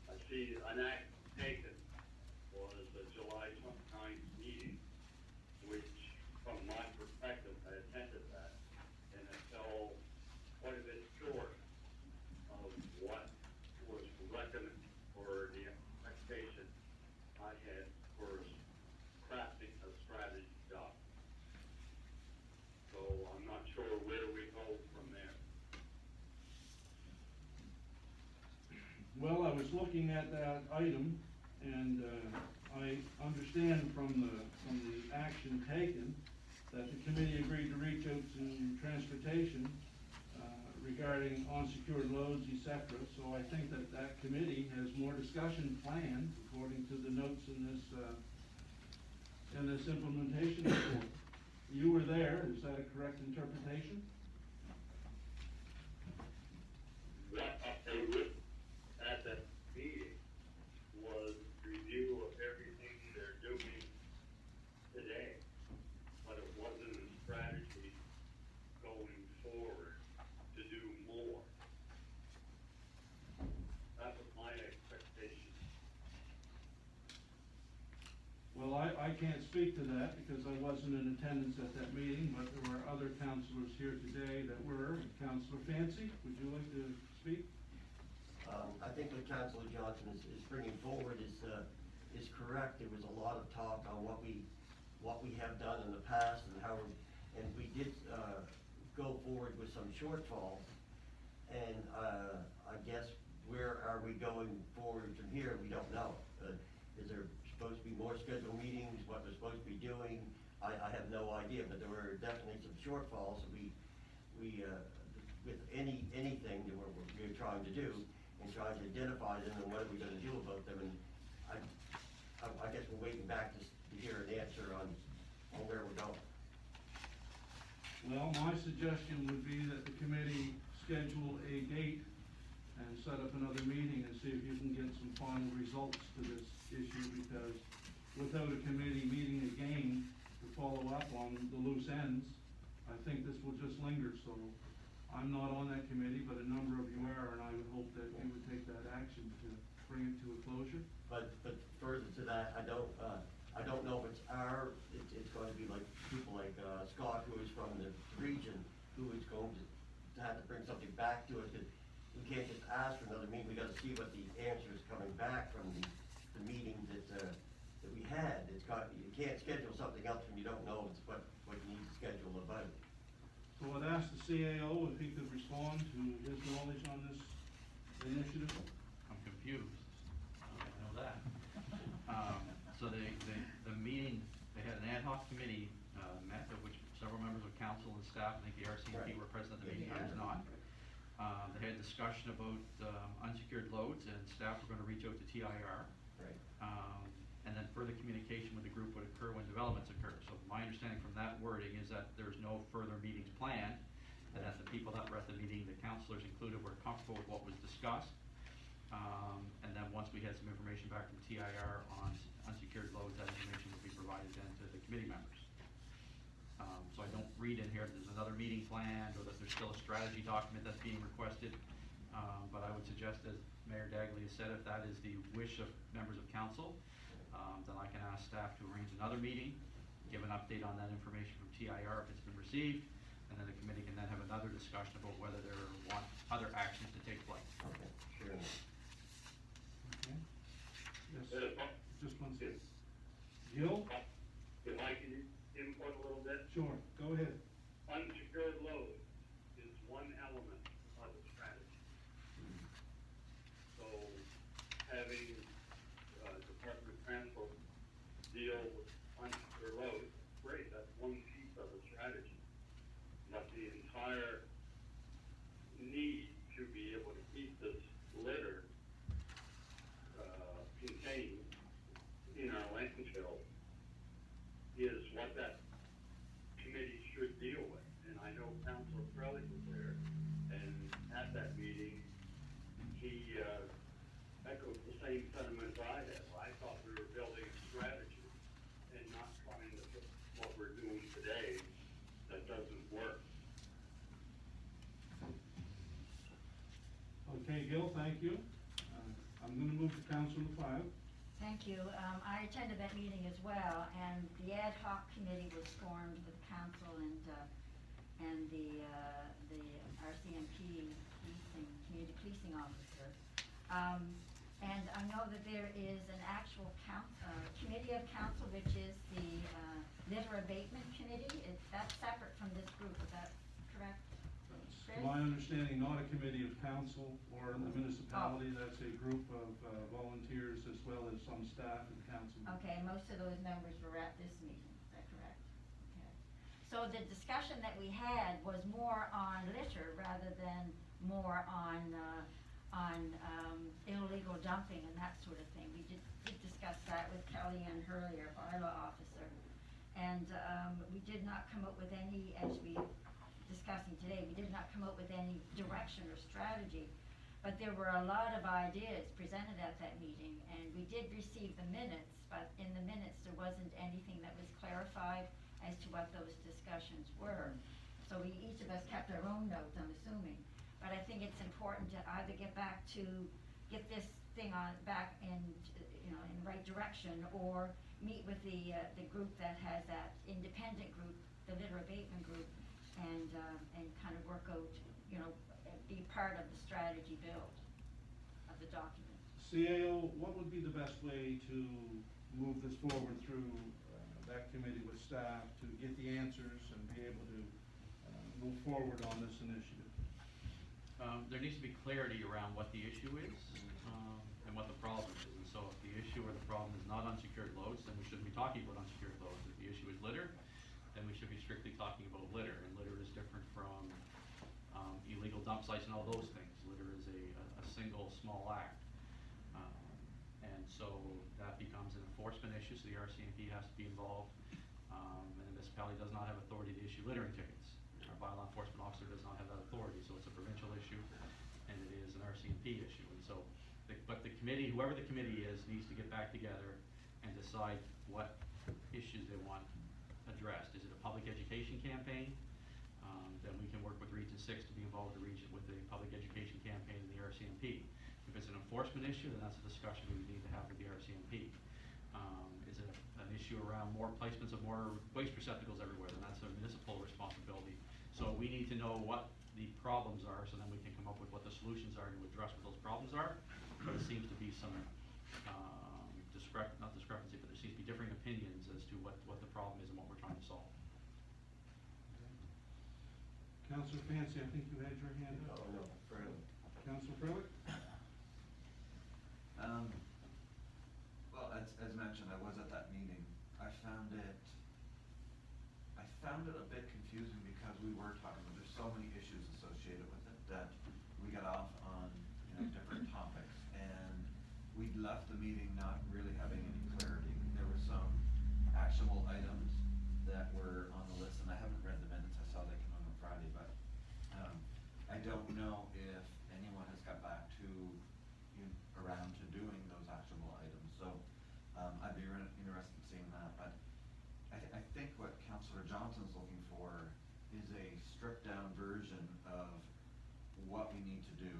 I see an act taken was the July 29th meeting, which from my perspective, I attended that, and it fell quite a bit short of what was recommended or the expectation I had for crafting a strategy doc. So I'm not sure where we go from there. Well, I was looking at that item, and I understand from the action taken that the committee agreed to reach out to transportation regarding unsecured loads, et cetera. So I think that that committee has more discussion planned according to the notes in this implementation report. You were there, is that a correct interpretation? What I did at that meeting was review of everything they're doing today, but it wasn't a strategy going forward to do more. That was my expectation. Well, I can't speak to that because I wasn't in attendance at that meeting, but there were other counselors here today that were. Counselor Fancy, would you like to speak? I think what Councilor Johnson is bringing forward is correct. There was a lot of talk on what we have done in the past and how and we did, go forward with some shortfalls. And, I guess, where are we going forward from here? We don't know. Is there supposed to be more scheduled meetings, what they're supposed to be doing? I have no idea, but there were definitely some shortfalls that we, with anything that we're trying to do and trying to identify them and what are we gonna do about them. And I guess we're waiting back to hear an answer on where we're going. Well, my suggestion would be that the committee schedule a date and set up another meeting and see if you can get some final results to this issue, because without a committee meeting again to follow up on the loose ends, I think this will just linger. So I'm not on that committee, but a number of you are, and I would hope that you would take that action to bring it to a closure. But further to that, I don't know if it's going to be like people like, Scott, who is from the region, who is going to have to bring something back to us. We can't just ask for another meeting, we gotta see what the answer is coming back from the meeting that we had. You can't schedule something else when you don't know what you need to schedule about it. So I'd ask the CAO if he could respond to his knowledge on this initiative. I'm confused. I know that. So the meeting, they had an ad hoc committee, met, of which several members of council and staff, I think the RCMP were present at the meeting, I was not. They had discussion about, unsecured loads, and staff were gonna reach out to TIR. Right. And then further communication with the group would occur when developments occur. So my understanding from that wording is that there's no further meetings planned, and that the people that were at the meeting, the councilors included, were comfortable with what was discussed. And then once we had some information back from TIR on unsecured loads, that information would be provided then to the committee members. So I don't read in here that there's another meeting planned, or that there's still a strategy document that's being requested. But I would suggest, as Mayor Dagley has said, if that is the wish of members of council, then I can ask staff to arrange another meeting, give an update on that information from TIR if it's been received, and then the committee can then have another discussion about whether there want other actions to take place. Okay, sure. Okay? Yes, Uh, just one second. Gil? If I can input a little bit, Sure, go ahead. unsecured load is one element of the strategy. So having, Department of Transport deal with unsecured load, great, that's one piece of the strategy. But the entire need to be able to keep this litter, contained in our landfill is what that committee should deal with. And I know Councilor Crowley was there, and at that meeting, he, echoed the same sentiments I had. I thought we were building a strategy and not trying to put what we're doing today that doesn't work. Okay, Gil, thank you. I'm gonna move to Councilor File. Thank you. I attended that meeting as well, and the ad hoc committee was formed with council and the RCMP policing, community policing officers. And I know that there is an actual committee of council, which is the litter abatement committee. That's separate from this group, is that correct? To my understanding, not a committee of council or the municipality. That's a group of volunteers as well as some staff and council. Okay, most of those members were at this meeting, is that correct? Okay. So the discussion that we had was more on litter rather than more on illegal dumping and that sort of thing. We did discuss that with Kelly and Hurley, our bylaw officer. And we did not come up with any, as we discussing today, we did not come up with any direction or strategy. But there were a lot of ideas presented at that meeting, and we did receive the minutes, but in the minutes, there wasn't anything that was clarified as to what those discussions were. So each of us kept our own notes, I'm assuming. But I think it's important to either get this thing back in, in the right direction, or meet with the group that has that independent group, the litter abatement group, and kind of work out, be part of the strategy build of the document. CAO, what would be the best way to move this forward through that committee with staff to get the answers and be able to move forward on this initiative? There needs to be clarity around what the issue is, and what the problem is. And so if the issue or the problem is not unsecured loads, then we shouldn't be talking about unsecured loads. If the issue is litter, then we should be strictly talking about litter. And litter is different from illegal dump sites and all those things. Litter is a single small act. And so that becomes an enforcement issue, so the RCMP has to be involved. And the municipality does not have authority to issue littering tickets. Our bylaw enforcement officer does not have that authority, so it's a provincial issue, and it is an RCMP issue. And so, but the committee, whoever the committee is, needs to get back together and decide what issues they want addressed. Is it a public education campaign? Then we can work with Region 6 to be involved with the public education campaign in the RCMP. If it's an enforcement issue, then that's a discussion we need to have with the RCMP. Is it an issue around more placements of more waste receptacles everywhere, then that's a municipal responsibility. So we need to know what the problems are, so then we can come up with what the solutions are to address what those problems are. But it seems to be some not discrepancy, but there seems to be differing opinions as to what the problem is and what we're trying to solve. Councillor Fancy, I think you had your hand up. Oh, no, Furley. Councillor Furley? Well, as mentioned, I was at that meeting. I found it a bit confusing because we were talking, but there's so many issues associated with it that we got off on, different topics. And we left the meeting not really having any clarity. There were some actionable items that were on the list, and I haven't read the minutes. I saw they came on Friday, but I don't know if anyone has got back to around to doing those actionable items. So I'd be interested in seeing that. But I think what Councillor Johnson's looking for is a stripped down version of what we need to do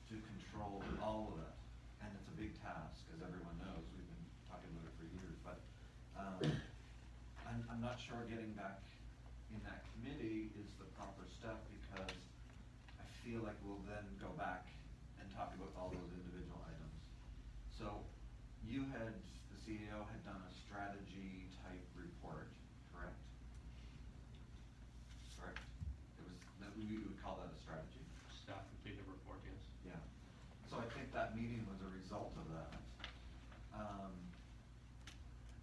to control all of it. And it's a big task, as everyone knows. We've been talking about it for years. But I'm not sure getting back in that committee is the proper step, because I feel like we'll then go back and talk about all those individual items. So the CEO had done a strategy type report, correct? Correct? We would call that a strategy. Staff completed a report, yes. Yeah. So I think that meeting was a result of that.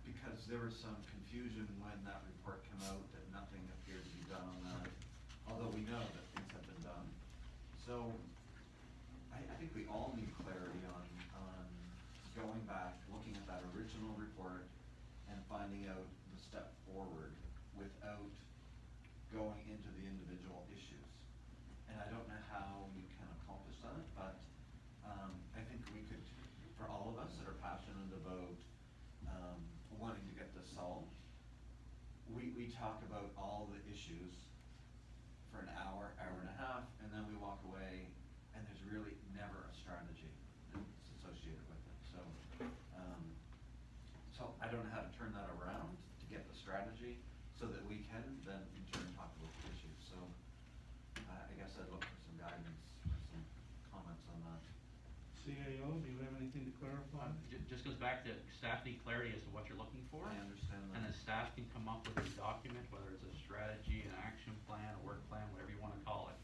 Because there was some confusion when that report came out that nothing appeared to be done on that, although we know that things have been done. So I think we all need clarity on going back, looking at that original report and finding out the step forward without going into the individual issues. And I don't know how we can accomplish that, but I think we could, for all of us that are passionate about wanting to get this solved, we talk about all the issues for an hour, hour and a half, and then we walk away, and there's really never a strategy that's associated with it. So I don't know how to turn that around to get the strategy so that we can then in turn talk about the issues. So I guess I'd look for some guidance or some comments on that. CAO, do you have anything to clarify? Just goes back to staff need clarity as to what you're looking for. I understand that. And then staff can come up with a document, whether it's a strategy, an action plan, a work plan, whatever you wanna call it.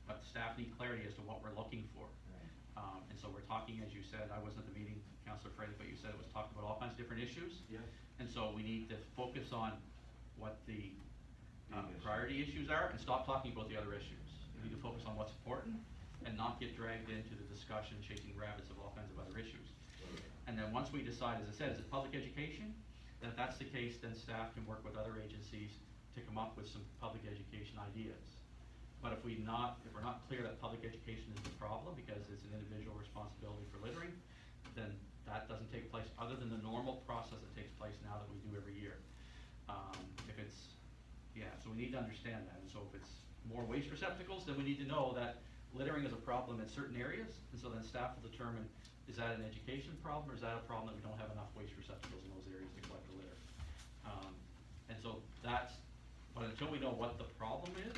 But staff need clarity as to what we're looking for. Right. And so we're talking, as you said, I wasn't at the meeting, Councillor Fraley, but you said it was talked about all kinds of different issues. Yeah. And so we need to focus on what the Big priority issues are and stop talking about the other issues. We need to focus on what's important and not get dragged into the discussion chasing rabbits of all kinds of other issues. And then once we decide, as I said, is it public education? Then if that's the case, then staff can work with other agencies to come up with some public education ideas. But if we're not clear that public education is the problem because it's an individual responsibility for littering, then that doesn't take place other than the normal process that takes place now that we do every year. So we need to understand that. And so if it's more waste receptacles, then we need to know that littering is a problem in certain areas. And so then staff will determine, is that an education problem or is that a problem that we don't have enough waste receptacles in those areas to collect the litter? But until we know what the problem is,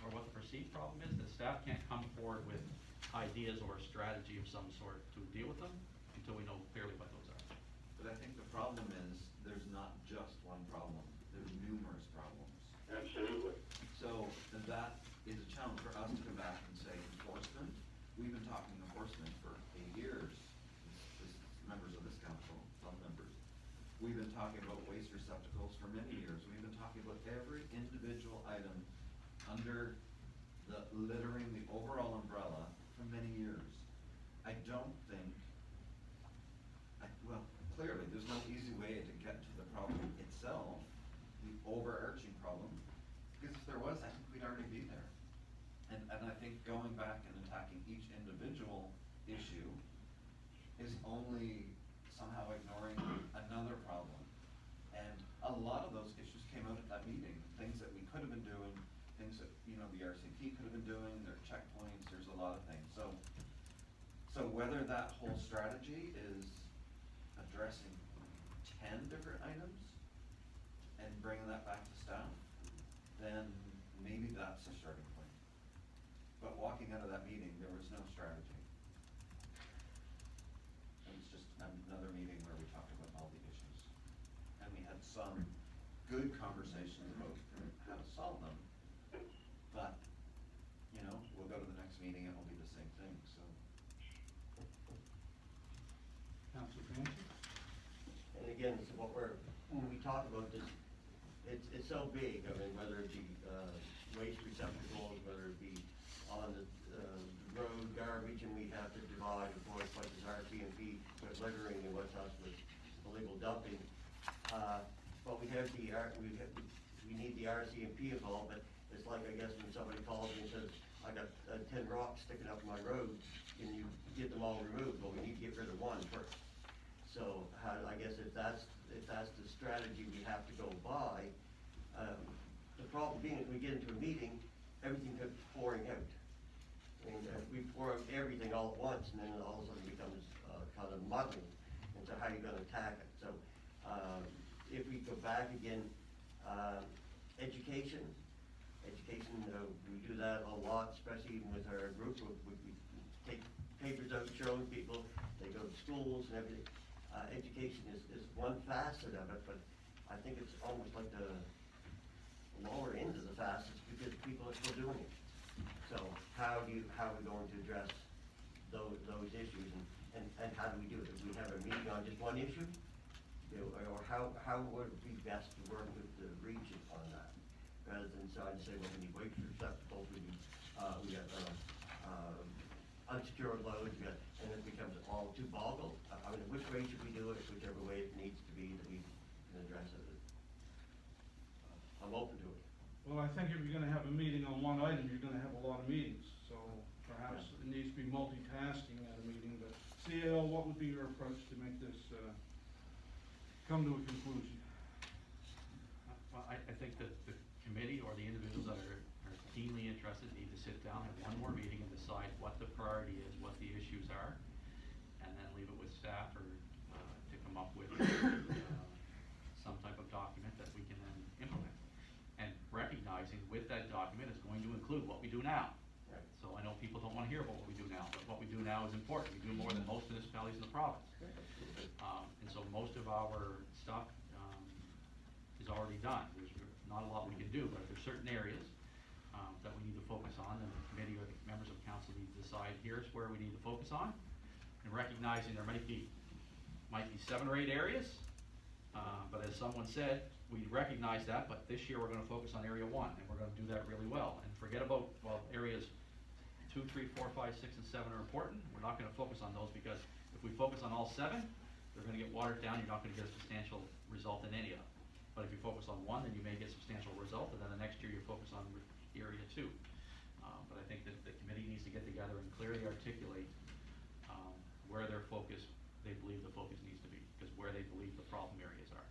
or what the perceived problem is, then staff can't come forward with ideas or a strategy of some sort to deal with them until we know clearly what those are. But I think the problem is, there's not just one problem, there's numerous problems. Absolutely. So that is a challenge for us to come back and say enforcement. We've been talking enforcement for 8 years, members of this council, some members. We've been talking about waste receptacles for many years. We've been talking about every individual item under the littering, the overall umbrella for many years. I don't think, well, clearly, there's no easy way to get to the problem itself, the overarching problem, because if there was, I think we'd already be there. And I think going back and attacking each individual issue is only somehow ignoring another problem. And a lot of those issues came out at that meeting, things that we could have been doing, things that, the RCP could have been doing, their checkpoints, there's a lot of things. So whether that whole strategy is addressing 10 different items and bringing that back to staff, then maybe that's a starting point. But walking out of that meeting, there was no strategy. It was just another meeting where we talked about all the issues. And we had some good conversations about how to solve them. But, we'll go to the next meeting and it'll be the same thing, so. Councilor Francis? And again, so when we talk about this, it's so big, I mean, whether it be, waste receptacles, whether it be on the road garbage, and we have to divide, of course, what is RCMP with littering and what's us with illegal dumping. But we need the RCMP involved, but it's like, I guess, when somebody calls me and says, I got 10 rocks sticking up my road, can you get them all removed? Well, we need to get rid of one first. So I guess if that's the strategy we have to go by, the problem being, if we get into a meeting, everything comes pouring out. And we pour out everything all at once, and then all of a sudden it becomes kind of muddled. And so how are you gonna attack it? So if we go back again, education, we do that a lot, especially even with our group. We take papers out showing people, they go to schools and everything. Education is one facet of it, but I think it's almost like the lower end of the facets because people are still doing it. So how are we going to address those issues and how do we do it? Do we have a meeting on just one issue? Or how would it be best to work with the region on that? Rather than trying to say, well, we need waste receptacles, we got unsecured loads, and it becomes all too boggled. I mean, which way should we do it, whichever way it needs to be that we can address it. I'm open to it. Well, I think if you're gonna have a meeting on one item, you're gonna have a lot of meetings, so perhaps it needs to be multitasking at a meeting, but CAO, what would be your approach to make this, come to a conclusion? Well, I think that the committee or the individuals that are keenly interested need to sit down, have one more meeting and decide what the priority is, what the issues are, and then leave it with staff or to come up with some type of document that we can then implement. And recognizing with that document is going to include what we do now. Right. So I know people don't want to hear about what we do now, but what we do now is important. We do more than most municipalities in the province. And so most of our stuff is already done. There's not a lot we can do, but if there's certain areas that we need to focus on, then the committee or the members of council need to decide, here's where we need to focus on. And recognizing there might be 7 or 8 areas But as someone said, we recognize that, but this year we're gonna focus on area 1, and we're gonna do that really well. And forget about, well, areas 2, 3, 4, 5, 6, and 7 are important. We're not gonna focus on those, because if we focus on all 7, they're gonna get watered down, you're not gonna get a substantial result in any of them. But if you focus on 1, then you may get substantial result, and then the next year you focus on area 2. But I think that the committee needs to get together and clearly articulate, where their focus, they believe the focus needs to be, because where they believe the problem areas are.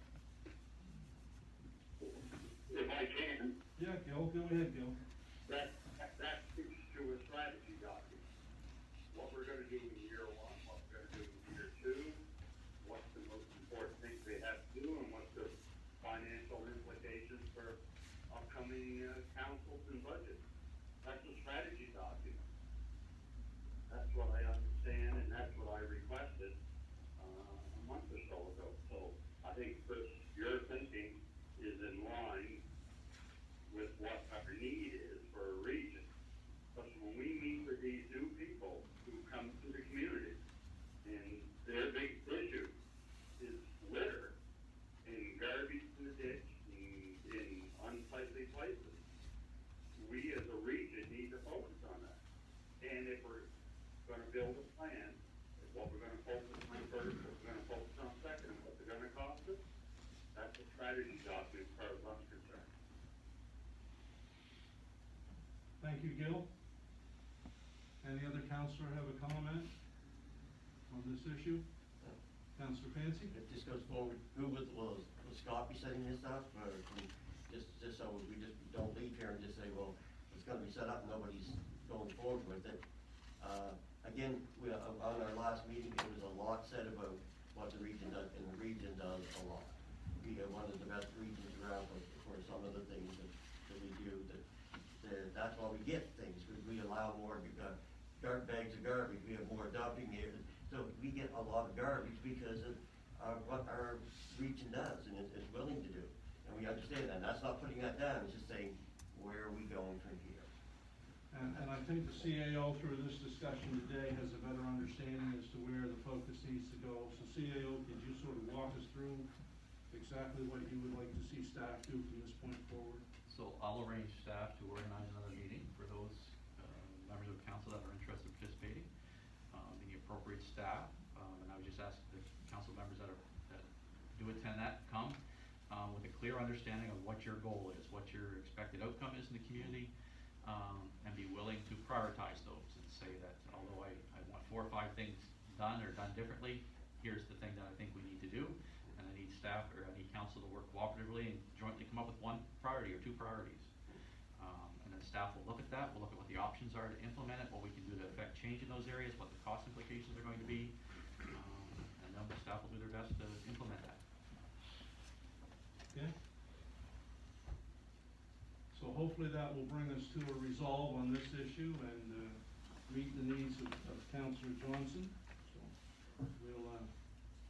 If I can, Yeah, Gil, go ahead, Gil. that speaks to a strategy document. What we're gonna do in year 1, what we're gonna do in year 2, what's the most important things they have to do, and what's the financial implications for upcoming, councils and budgets. That's a strategy document. That's what I understand, and that's what I requested, a month or so ago. So I think, Chris, your thinking is in line with what our need is for a region. But when we meet with these new people who come to the community, and their big issue is litter and garbage in the ditch and in unsightly places, we as a region need to focus on that. And if we're gonna build a plan, what we're gonna focus on first, what we're gonna focus on second, and what they're gonna cost us, that's a strategy document as far as I'm concerned. Thank you, Gil. Any other counselor have a comment on this issue? Counselor Fancy? If this goes forward, will Scott be setting this up, or just so we just don't leave here and just say, well, it's gonna be set up, and nobody's going forward with it. Again, on our last meeting, there was a lot said about what the region does, and the region does a lot. We are one of the best regions around for some of the things that we do, that's why we get things, we allow more, bags of garbage, we have more dumping here, so we get a lot of garbage because of what our region does and is willing to do. And we understand that, and that's not putting that down, it's just saying, where are we going from here? And I think the CAO through this discussion today has a better understanding as to where the focus needs to go. So CAO, could you sort of walk us through exactly what you would like to see staff do from this point forward? So I'll arrange staff to organize another meeting for those members of council that are interested in participating, the appropriate staff, and I would just ask the council members that do attend that, come with a clear understanding of what your goal is, what your expected outcome is in the community, and be willing to prioritize those and say that although I want 4 or 5 things done or done differently, here's the thing that I think we need to do, and I need staff or I need council to work cooperatively and jointly come up with 1 priority or 2 priorities. And then staff will look at that, we'll look at what the options are to implement it, what we can do to affect change in those areas, what the cost implications are going to be, and then the staff will do their best to implement that. Okay? So hopefully that will bring us to a resolve on this issue and meet the needs of Councillor Johnson. So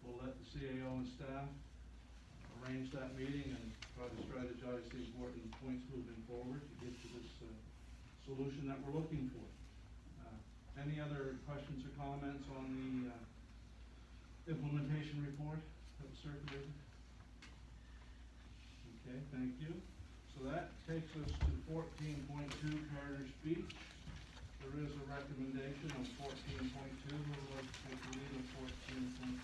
we'll let the CAO and staff arrange that meeting and try to strategize the important points moving forward to get to this solution that we're looking for. Any other questions or comments on the implementation report that was circulated? Okay, thank you. So that takes us to 14.2 Carter's Beach. There is a recommendation on 14.2. Who would like to take the lead on 14.2?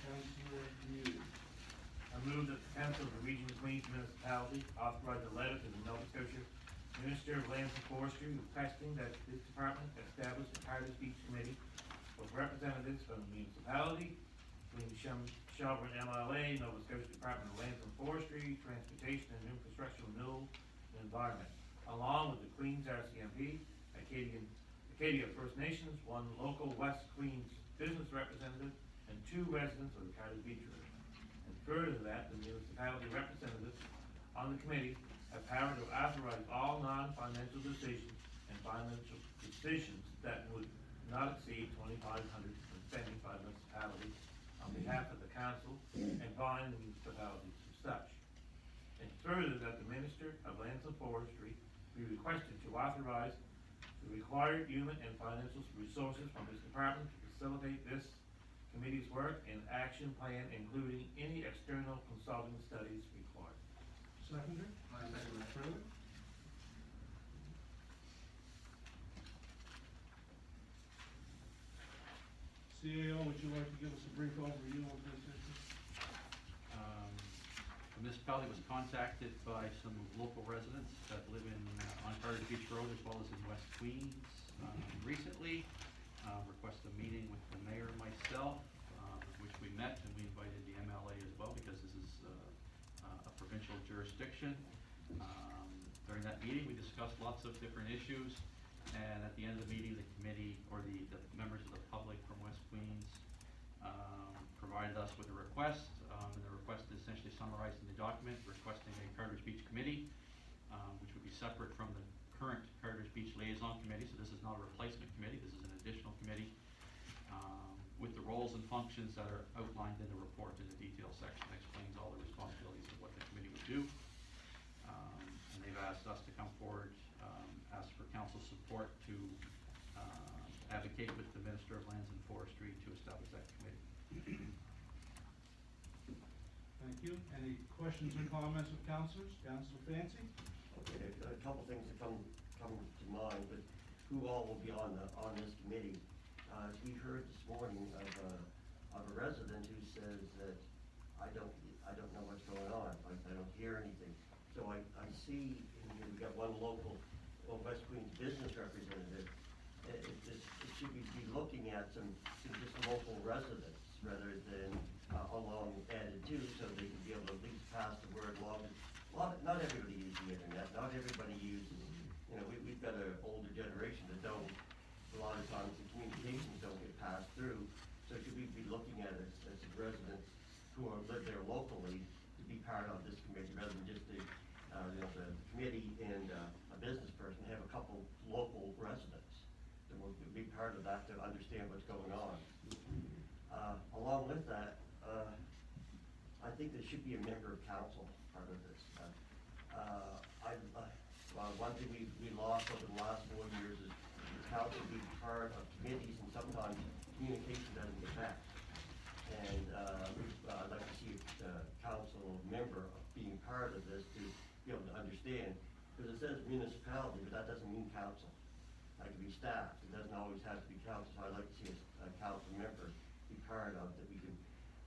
Councillor Hughes. I move that the Council of the Region of Queens Municipality authorize a letter to the Nova Scotia Minister of Lands and Forestry requesting that this department establish a Carter's Beach Committee with representatives from the municipality, including Shelburne MLA, Nova Scotia Department of Lands and Forestry, Transportation and Infrastructure, Renewal and Environment, along with the Queens RCMP, Acadia First Nations, 1 local West Queens business representative, and 2 residents of the Carter's Beach area. And further to that, the municipality representatives on the committee have power to authorize all non-financial decisions and financial decisions that would not exceed 2,575 municipalities on behalf of the council and bind the municipalities as such. And further, that the Minister of Lands and Forestry be requested to authorize the required human and financial resources from this department to facilitate this committee's work and action plan, including any external consulting studies required. Seconder? Seconder further? CAO, would you like to give us a brief overview of this issue? The municipality was contacted by some local residents that live on Carter Beach Road as well as in West Queens recently. Requested a meeting with the mayor and myself, which we met, and we invited the MLA as well because this is a provincial jurisdiction. During that meeting, we discussed lots of different issues, and at the end of the meeting, the committee, or the members of the public from West Queens provided us with a request, and the request is essentially summarized in the document, requesting a Carter's Beach Committee, which would be separate from the current Carter's Beach Liaison Committee, so this is not a replacement committee, this is an additional committee, with the roles and functions that are outlined in the report in the detail section, that explains all the responsibilities of what the committee would do. And they've asked us to come forward, ask for council support to advocate with the Minister of Lands and Forestry to establish that committee. Thank you. Any questions or comments of councilors? Councilor Fancy? Okay, a couple things that come to mind, but who all will be on this committee? We heard this morning of a resident who says that I don't know what's going on, I don't hear anything. So I see, we've got one local, West Queens business representative. It should be looking at some just local residents rather than along added to, so they can be able to at least pass the word along. Not everybody uses the internet, not everybody uses, we've got an older generation that don't, a lot of times the communications don't get passed through. So should we be looking at it as residents who live there locally to be part of this committee rather than just the committee and a business person, have a couple local residents that will be part of that to understand what's going on. Along with that, I think there should be a member of council part of this. One thing we lost over the last 4 years is the council being part of committees, and sometimes communication doesn't get back. And I'd like to see a council member being part of this to be able to understand, because it says municipality, but that doesn't mean council. That could be staff, it doesn't always have to be council, so I'd like to see a council member be part of that.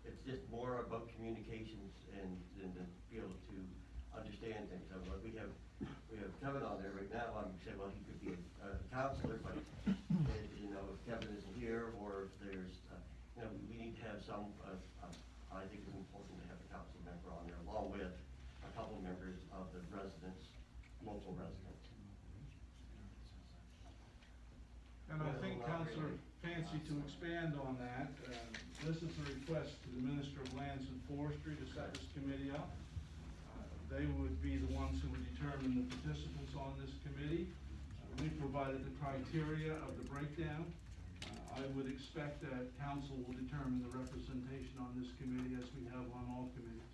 It's just more about communications and to be able to understand things. So we have Kevin on there right now. I'm saying, well, he could be a counselor, but if Kevin isn't here, or if there's, we need to have some. I think it's important to have a council member on there, along with a couple members of the residents, local residents. And I think Councilor Fancy, to expand on that, this is a request to the Minister of Lands and Forestry to set this committee up. They would be the ones who would determine the participants on this committee. We provided the criteria of the breakdown. I would expect that council will determine the representation on this committee as we have on all committees.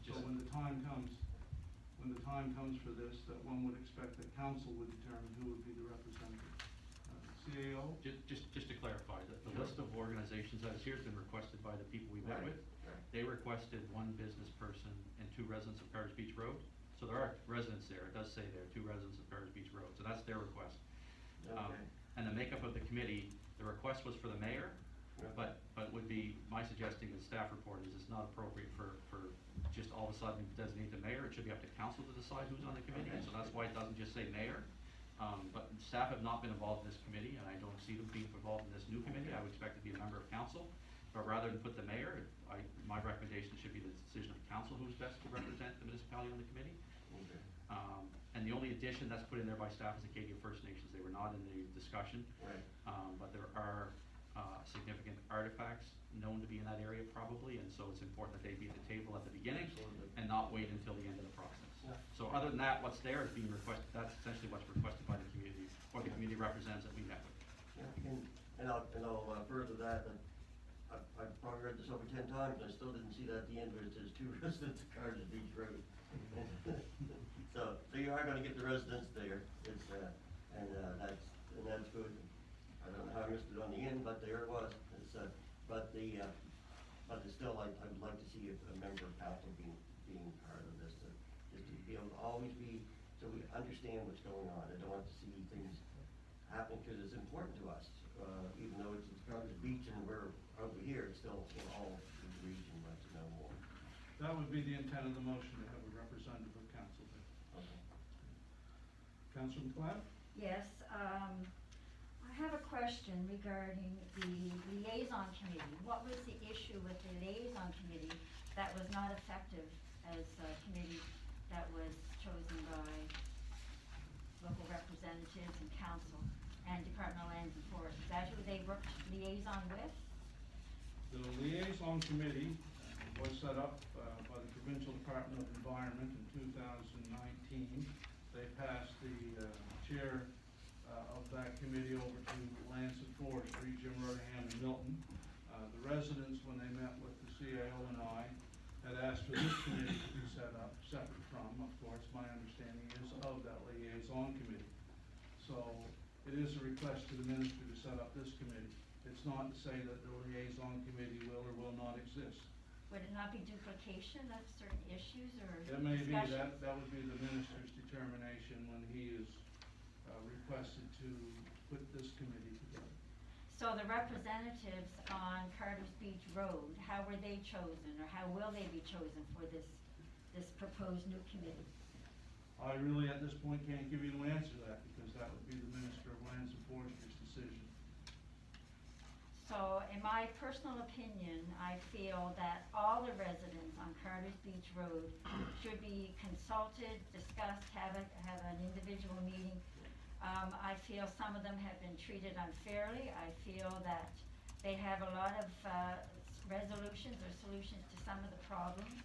So when the time comes for this, that one would expect that council would determine who would be the representative. CAO? Just to clarify, the list of organizations that is here has been requested by the people we met with. Right. They requested one business person and 2 residents of Carter's Beach Road. So there are residents there, it does say there, 2 residents of Carter's Beach Road, so that's their request. Okay. And the makeup of the committee, the request was for the mayor, but would be, my suggesting the staff report is it's not appropriate for just all of a sudden designate the mayor. It should be up to council to decide who's on the committee, Okay. so that's why it doesn't just say mayor. But staff have not been involved in this committee, and I don't see them being involved in this new committee. I would expect to be a member of council, but rather than put the mayor, my recommendation should be the decision of council who's best to represent the municipality on the committee. Okay. And the only addition that's put in there by staff is Acadia First Nations. They were not in the discussion. Right. But there are significant artifacts known to be in that area probably, and so it's important that they be at the table at the beginning Absolutely. and not wait until the end of the process. Yeah. So other than that, what's there is being requested, that's essentially what's requested by the community, or the community representatives that we met with. Yeah, and I'll further that, I've probably read this over 10 times, and I still didn't see that at the end where it says 2 residents of Carter's Beach Road. So you are gonna get the residents there, that's good. I don't know how I missed it on the end, but there it was. but it's still, I would like to see a member of council being part of this, just to be able to always be, so we understand what's going on. I don't want to see things happen, because it's important to us, even though it's Carter's Beach and we're over here, it's still, we're all in the region, like to know more. That would be the intent of the motion, to have a representative of council there. Okay. Councilor McLeod? Yes, I have a question regarding the liaison committee. What was the issue with the liaison committee that was not effective as a committee that was chosen by local representatives and council and Department of Lands and Forests? Is that who they worked liaison with? The liaison committee was set up by the Provincial Department of Environment in 2019. They passed the chair of that committee over to Lands and Forestry, Jim Rottingham and Milton. The residents, when they met with the CAO and I, had asked for this committee to be set up, separate from, of course, my understanding is, of that liaison committee. So it is a request to the minister to set up this committee. It's not to say that the liaison committee will or will not exist. Would it not be duplication of certain issues or It may be, discussions? that would be the minister's determination when he is requested to put this committee together. So the representatives on Carter's Beach Road, how were they chosen, or how will they be chosen for this proposed new committee? I really, at this point, can't give you an answer to that, because that would be the Minister of Lands and Forestry's decision. So in my personal opinion, I feel that all the residents on Carter's Beach Road should be consulted, discussed, have an individual meeting. I feel some of them have been treated unfairly. I feel that they have a lot of resolutions or solutions to some of the problems.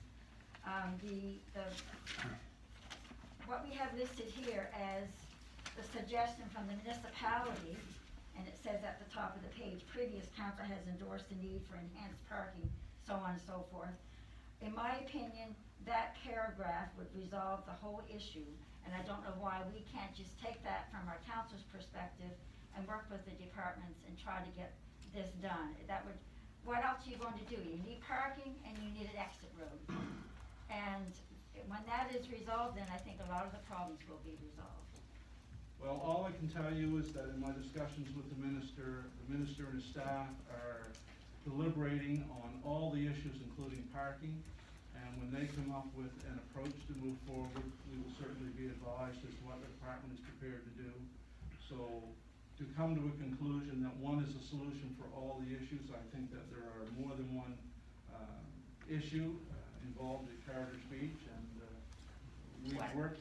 What we have listed here as the suggestion from the municipality, and it says at the top of the page, previous council has endorsed the need for enhanced parking, so on and so forth. In my opinion, that paragraph would resolve the whole issue, and I don't know why we can't just take that from our council's perspective and work with the departments and try to get this done. What else are you going to do? You need parking and you need an exit road. And when that is resolved, then I think a lot of the problems will be resolved. Well, all I can tell you is that in my discussions with the minister and his staff are deliberating on all the issues, including parking. And when they come up with an approach to move forward, we will certainly be advised as to what the department is prepared to do. So to come to a conclusion that one is a solution for all the issues, I think that there are more than one issue involved at Carter's Beach. And we've worked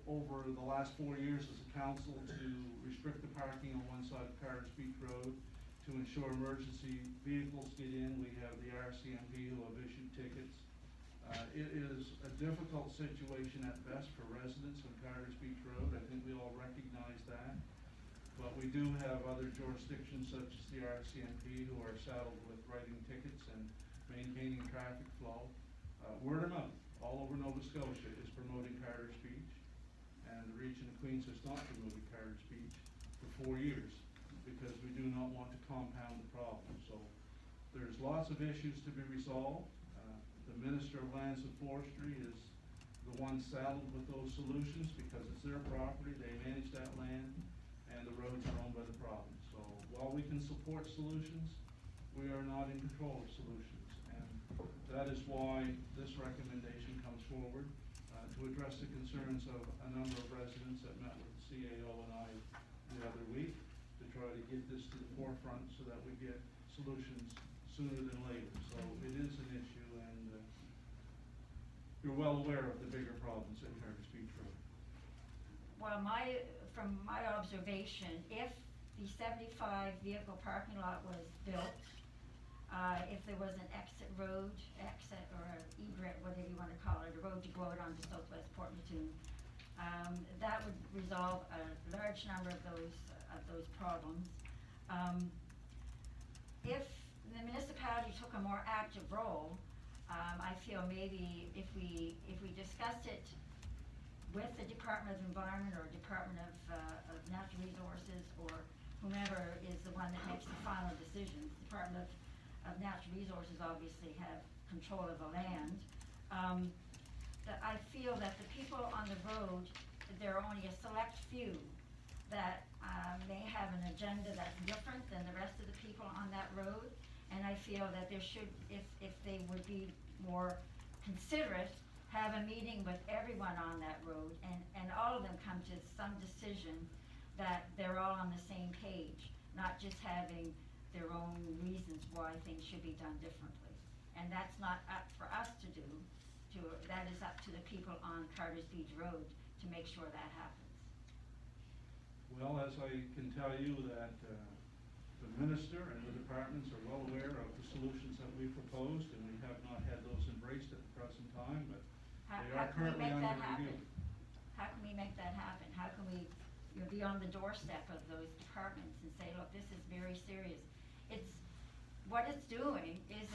over the last 4 years as a council to restrict the parking on one side of Carter's Beach Road to ensure emergency vehicles get in. We have the RCMP who have issued tickets. It is a difficult situation at best for residents on Carter's Beach Road. I think we all recognize that. But we do have other jurisdictions such as the RCMP who are saddled with writing tickets and maintaining traffic flow. Word of mouth all over Nova Scotia is promoting Carter's Beach, and the region of Queens has not promoted Carter's Beach for 4 years because we do not want to compound the problem. So there's lots of issues to be resolved. The Minister of Lands and Forestry is the one saddled with those solutions because it's their property, they manage that land, and the roads are owned by the province. So while we can support solutions, we are not in control of solutions. And that is why this recommendation comes forward to address the concerns of a number of residents that met with the CAO and I the other week to try to get this to the forefront so that we get solutions sooner than later. So it is an issue, and you're well aware of the bigger problems at Carter's Beach Road. Well, from my observation, if the 75 vehicle parking lot was built, if there was an exit road, or egret, whatever you want to call it, a road to go out onto Southwest Port Mattoon, that would resolve a large number of those problems. If the municipality took a more active role, I feel maybe if we discussed it with the Department of Environment or Department of Natural Resources or whomever is the one that makes the final decisions, Department of of natural resources obviously have control of the land. That I feel that the people on the road, there are only a select few that may have an agenda that's different than the rest of the people on that road. And I feel that there should, if they would be more considerate, have a meeting with everyone on that road and all of them come to some decision that they're all on the same page, not just having their own reasons why things should be done differently. And that's not up for us to do, that is up to the people on Carter's Beach Road to make sure that happens. Well, as I can tell you that the minister and the departments are well aware of the solutions that we proposed, and we have not had those embraced at the present time, but they are currently under review. How can we make that happen? How can we, be on the doorstep of those departments and say, look, this is very serious? What it's doing is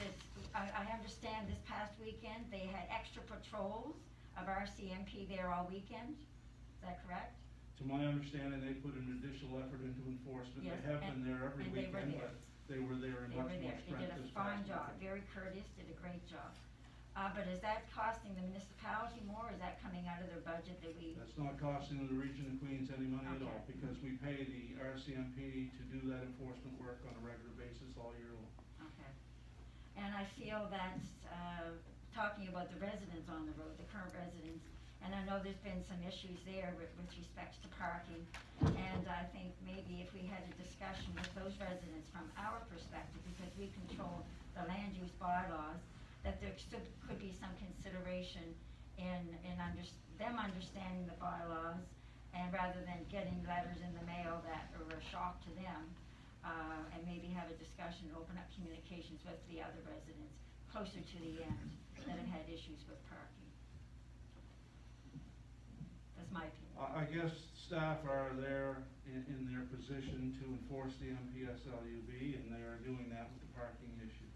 I understand this past weekend, they had extra patrols of RCMP there all weekend. Is that correct? To my understanding, they put an additional effort into enforcement. Yes, They have been there every and they were weekend, there. but they were there in They much were more there. They strength did a this fine past job, weekend. very courteous, did a great job. But is that costing the municipality more, or is that coming out of their budget that we? That's not costing the region of Queens any money at all, Okay. because we pay the RCMP to do that enforcement work on a regular basis all year long. Okay. And I feel that, talking about the residents on the road, the current residents, and I know there's been some issues there with respect to parking, and I think maybe if we had a discussion with those residents from our perspective, because we control the land use bylaws, that there could be some consideration in them understanding the bylaws, and rather than getting letters in the mail that are a shock to them, and maybe have a discussion, open up communications with the other residents closer to the end that have had issues with parking. That's my opinion. I guess staff are there in their position to enforce the MPSLUB, and they are doing that with the parking issue.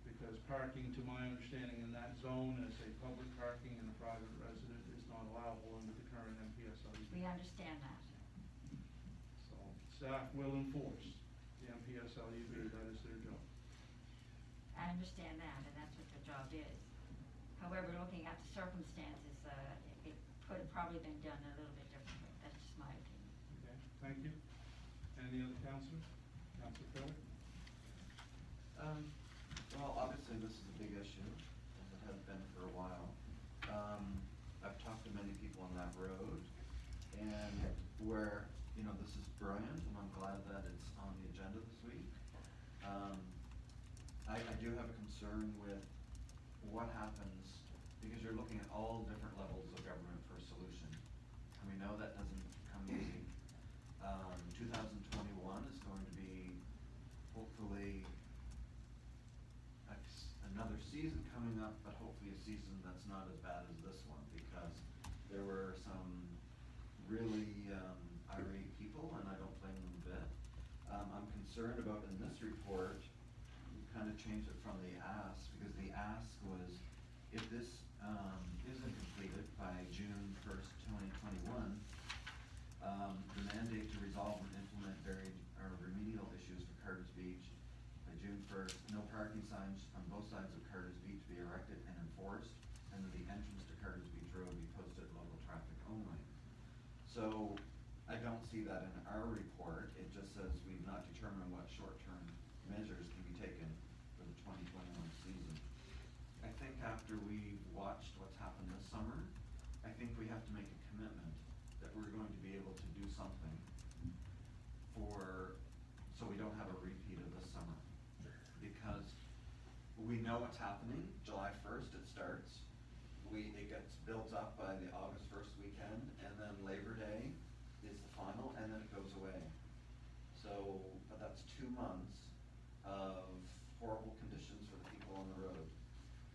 Because parking, to my understanding, in that zone as a public parking and a private resident is not allowable under the current MPSLUB. We understand that. So staff will enforce the MPSLUB, that is their job. I understand that, and that's what their job is. However, looking at the circumstances, it could have probably been done a little bit differently. That's just my opinion. Okay, thank you. Any other councilors? Councilor Felder? Well, obviously, this is a big issue, as it has been for a while. I've talked to many people on that road, and where, this is brilliant, and I'm glad that it's on the agenda this week. I do have a concern with what happens, because you're looking at all different levels of government for a solution. And we know that doesn't come easy. 2021 is going to be, hopefully, another season coming up, but hopefully a season that's not as bad as this one, because there were some really irate people, and I don't blame them a bit. I'm concerned about in this report, we kind of changed it from the ask, because the ask was, if this isn't completed by June 1st, 2021, the mandate to resolve and implement remedial issues for Carter's Beach by June 1st, no parking signs on both sides of Carter's Beach be erected and enforced, and that the entrance to Carter's Beach Road be posted local traffic only. So I don't see that in our report. It just says we've not determined what short-term measures can be taken for the 2021 season. I think after we've watched what's happened this summer, I think we have to make a commitment that we're going to be able to do something so we don't have a repeat of this summer. Because we know what's happening. July 1st it starts. It gets built up by the August 1st weekend, and then Labor Day is the final, and then it goes away. So, but that's 2 months of horrible conditions for the people on the road.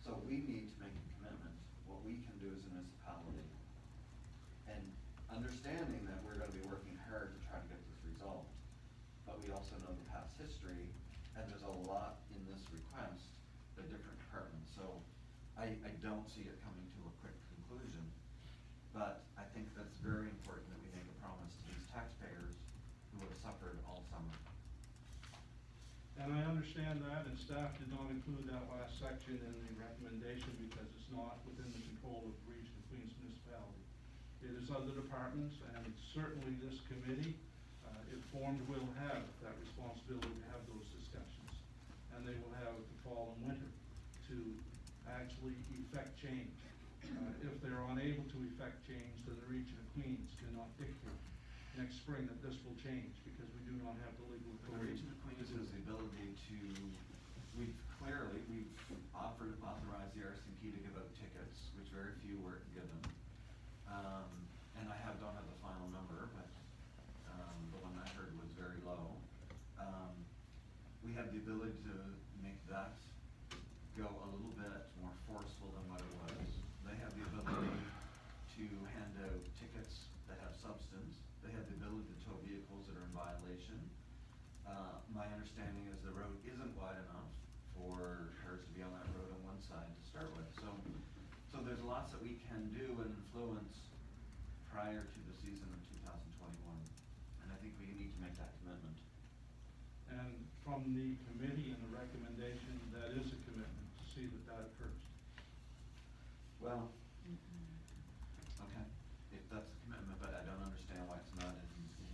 So we need to make a commitment, what we can do as a municipality. And understanding that we're gonna be working hard to try to get this resolved. But we also know the past history, and there's a lot in this request, the different departments. So I don't see it coming to a quick conclusion, but I think that's very important that we make a promise to these taxpayers who have suffered all summer. And I understand that, and staff did not include that last section in the recommendation because it's not within the control of the Region of Queens municipality. It is other departments, and certainly this committee, if formed, will have that responsibility to have those discussions. And they will have it the fall and winter to actually effect change. If they're unable to effect change, then the Region of Queens cannot dictate next spring that this will change, because we do not have the legal The authority. Region of Queens has the ability to, we've authorized the RCMP to give out tickets, which very few were given. And I don't have the final number, but, the one I heard was very low. We have the ability to make that go a little bit more forceful than what it was. They have the ability to hand out tickets that have substance. They have the ability to tow vehicles that are in violation. My understanding is the road isn't wide enough for cars to be on that road on one side to start with. So there's lots that we can do and influence prior to the season of 2021. And I think we need to make that commitment. And from the committee and the recommendation, that is a commitment to see that that occurs. Well, okay, if that's a commitment, but I don't understand why it's not in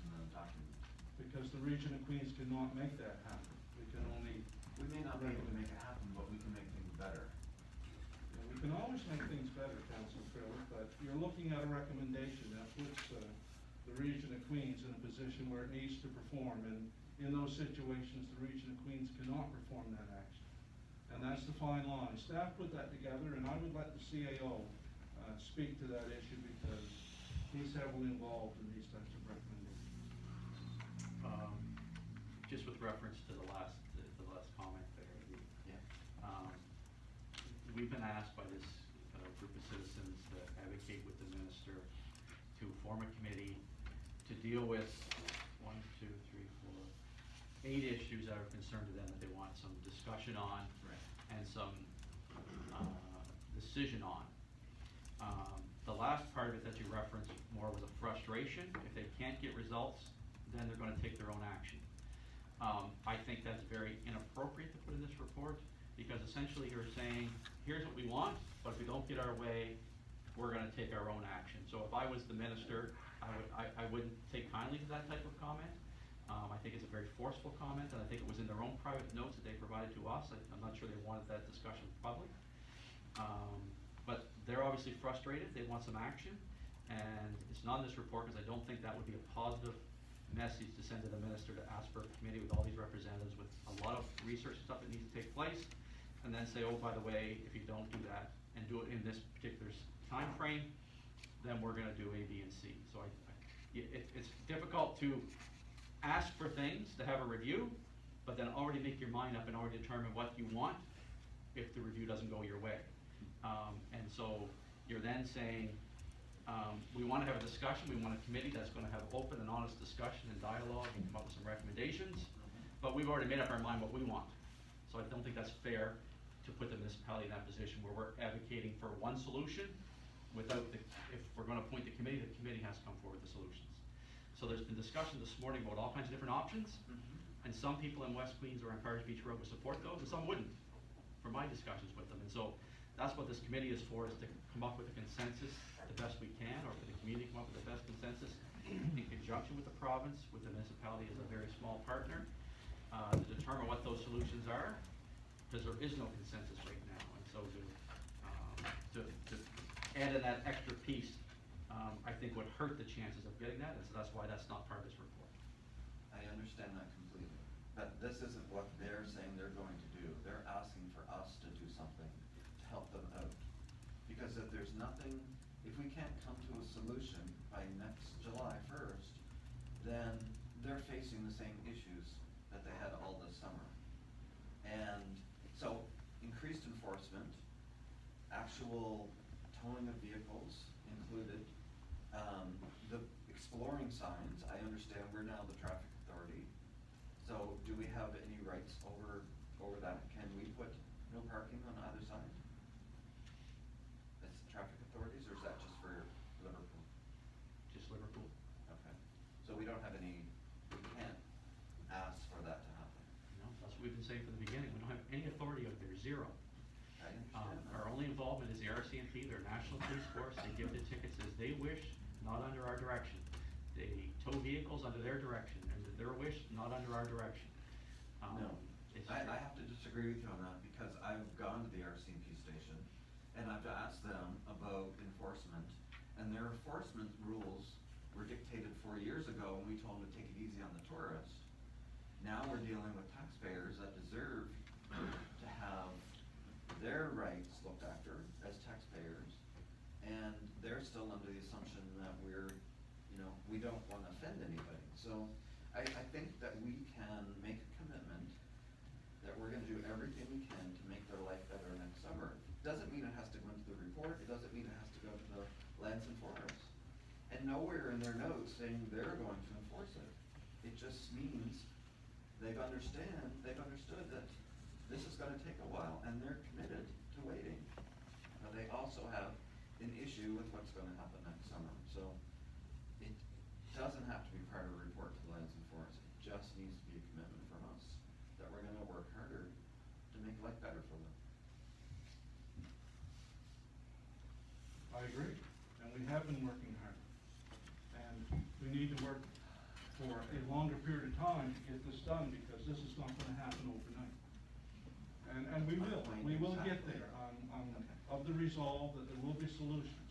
the document. Because the Region of Queens cannot make that happen. We can only. We may not be able to make it happen, but we can make things better. Yeah, we can always make things better, Councilor Craig, but you're looking at a recommendation that puts the Region of Queens in a position where it needs to perform, and in those situations, the Region of Queens cannot perform that action. And that's the fine line. Staff put that together, and I would let the CAO speak to that issue, because he's heavily involved in these types of recommendations. Just with reference to the last comment there, we've been asked by this group of citizens to advocate with the minister to form a committee to deal with 8 issues that are of concern to them that they want some discussion on. Right. And some decision on. The last part of it that you referenced more was a frustration. If they can't get results, then they're gonna take their own action. I think that's very inappropriate to put in this report, because essentially you're saying, here's what we want, but if we don't get our way, we're gonna take our own action. So if I was the minister, I wouldn't take kindly to that type of comment. I think it's a very forceful comment, and I think it was in their own private notes that they provided to us. I'm not sure they wanted that discussion public. But they're obviously frustrated, they want some action, and it's not in this report, because I don't think that would be a positive message to send to the minister, to ask for a committee with all these representatives with a lot of research and stuff that needs to take place, and then say, oh, by the way, if you don't do that, and do it in this particular time frame, then we're gonna do A, B, and C. So it's difficult to ask for things, to have a review, but then already make your mind up and already determine what you want if the review doesn't go your way. And so you're then saying, we wanna have a discussion, we want a committee that's gonna have open and honest discussion and dialogue and come up with some recommendations, but we've already made up our mind what we want. So I don't think that's fair to put the municipality in that position where we're advocating for one solution without if we're gonna appoint the committee has to come forward with the solutions. So there's been discussion this morning about all kinds of different options, and some people in West Queens or on Carter's Beach Road would support those, and some wouldn't, from my discussions with them. And so that's what this committee is for, is to come up with a consensus the best we can, or for the community to come up with the best consensus in conjunction with the province, with the municipality as a very small partner, to determine what those solutions are, because there is no consensus right now. And so to add in that extra piece, I think would hurt the chances of getting that, and so that's why that's not part of this report. I understand that completely, but this isn't what they're saying they're going to do. They're asking for us to do something to help them out. Because if there's nothing, if we can't come to a solution by next July 1st, then they're facing the same issues that they had all this summer. And so increased enforcement, actual towing of vehicles included, the exploring signs, I understand we're now the traffic authority. So do we have any rights over that? Can we put no parking on either side? That's the traffic authorities, or is that just for Liverpool? Just Liverpool. Okay. So we don't have any, we can't ask for that to happen. No, that's what we've been been saying from the beginning, we don't have any authority out there, zero. I understand that. Our only involvement is the RCMP, their national police force, they give the tickets as they wish, not under our direction. They tow vehicles under their direction, and their wish, not under our direction. No, it's- I have to disagree with you on that, because I've gone to the RCMP station, and I've asked them about enforcement, and their enforcement rules were dictated 4 years ago, when we told them to take it easy on the tourists. Now we're dealing with taxpayers that deserve to have their rights looked after as taxpayers, and they're still under the assumption that we're, we don't wanna offend anybody. So I think that we can make a commitment that we're gonna do everything we can to make their life better next summer. Doesn't mean it has to go into the report, it doesn't mean it has to go to the lands and forests. And nowhere in their notes saying they're going to enforce it. It just means they've understood that this is gonna take a while, and they're committed to waiting. But they also have an issue with what's gonna happen next summer, so it doesn't have to be part of a report to the lands and forests. It just needs to be a commitment from us, that we're gonna work harder to make life better for them. I agree, and we have been working hard. And we need to work for a longer period of time to get this done, because this is not gonna happen overnight. And we will get there. I'm of the resolve that there will be solutions.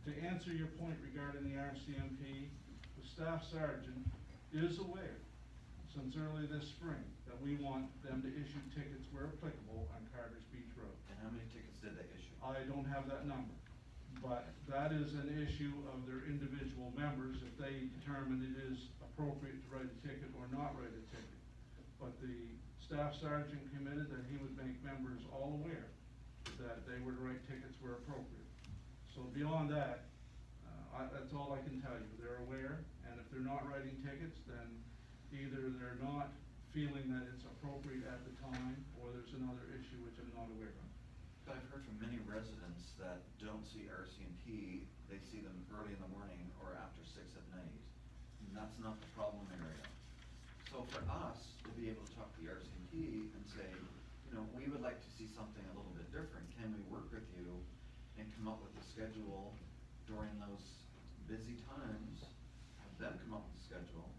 To answer your point regarding the RCMP, the staff sergeant is aware, since early this spring, that we want them to issue tickets where applicable on Carter's Beach Road. And how many tickets did they issue? I don't have that number, but that is an issue of their individual members, if they determine it is appropriate to write a ticket or not write a ticket. But the staff sergeant committed that he would make members all aware that they were to write tickets where appropriate. So beyond that, that's all I can tell you. They're aware, and if they're not writing tickets, then either they're not feeling that it's appropriate at the time, or there's another issue which I'm not aware of. But I've heard from many residents that don't see RCMP, they see them early in the morning or after 6 at night. And that's not the problem area. So for us to be able to talk to the RCMP and say, we would like to see something a little bit different, can we work with you and come up with a schedule during those busy times, have them come up with a schedule,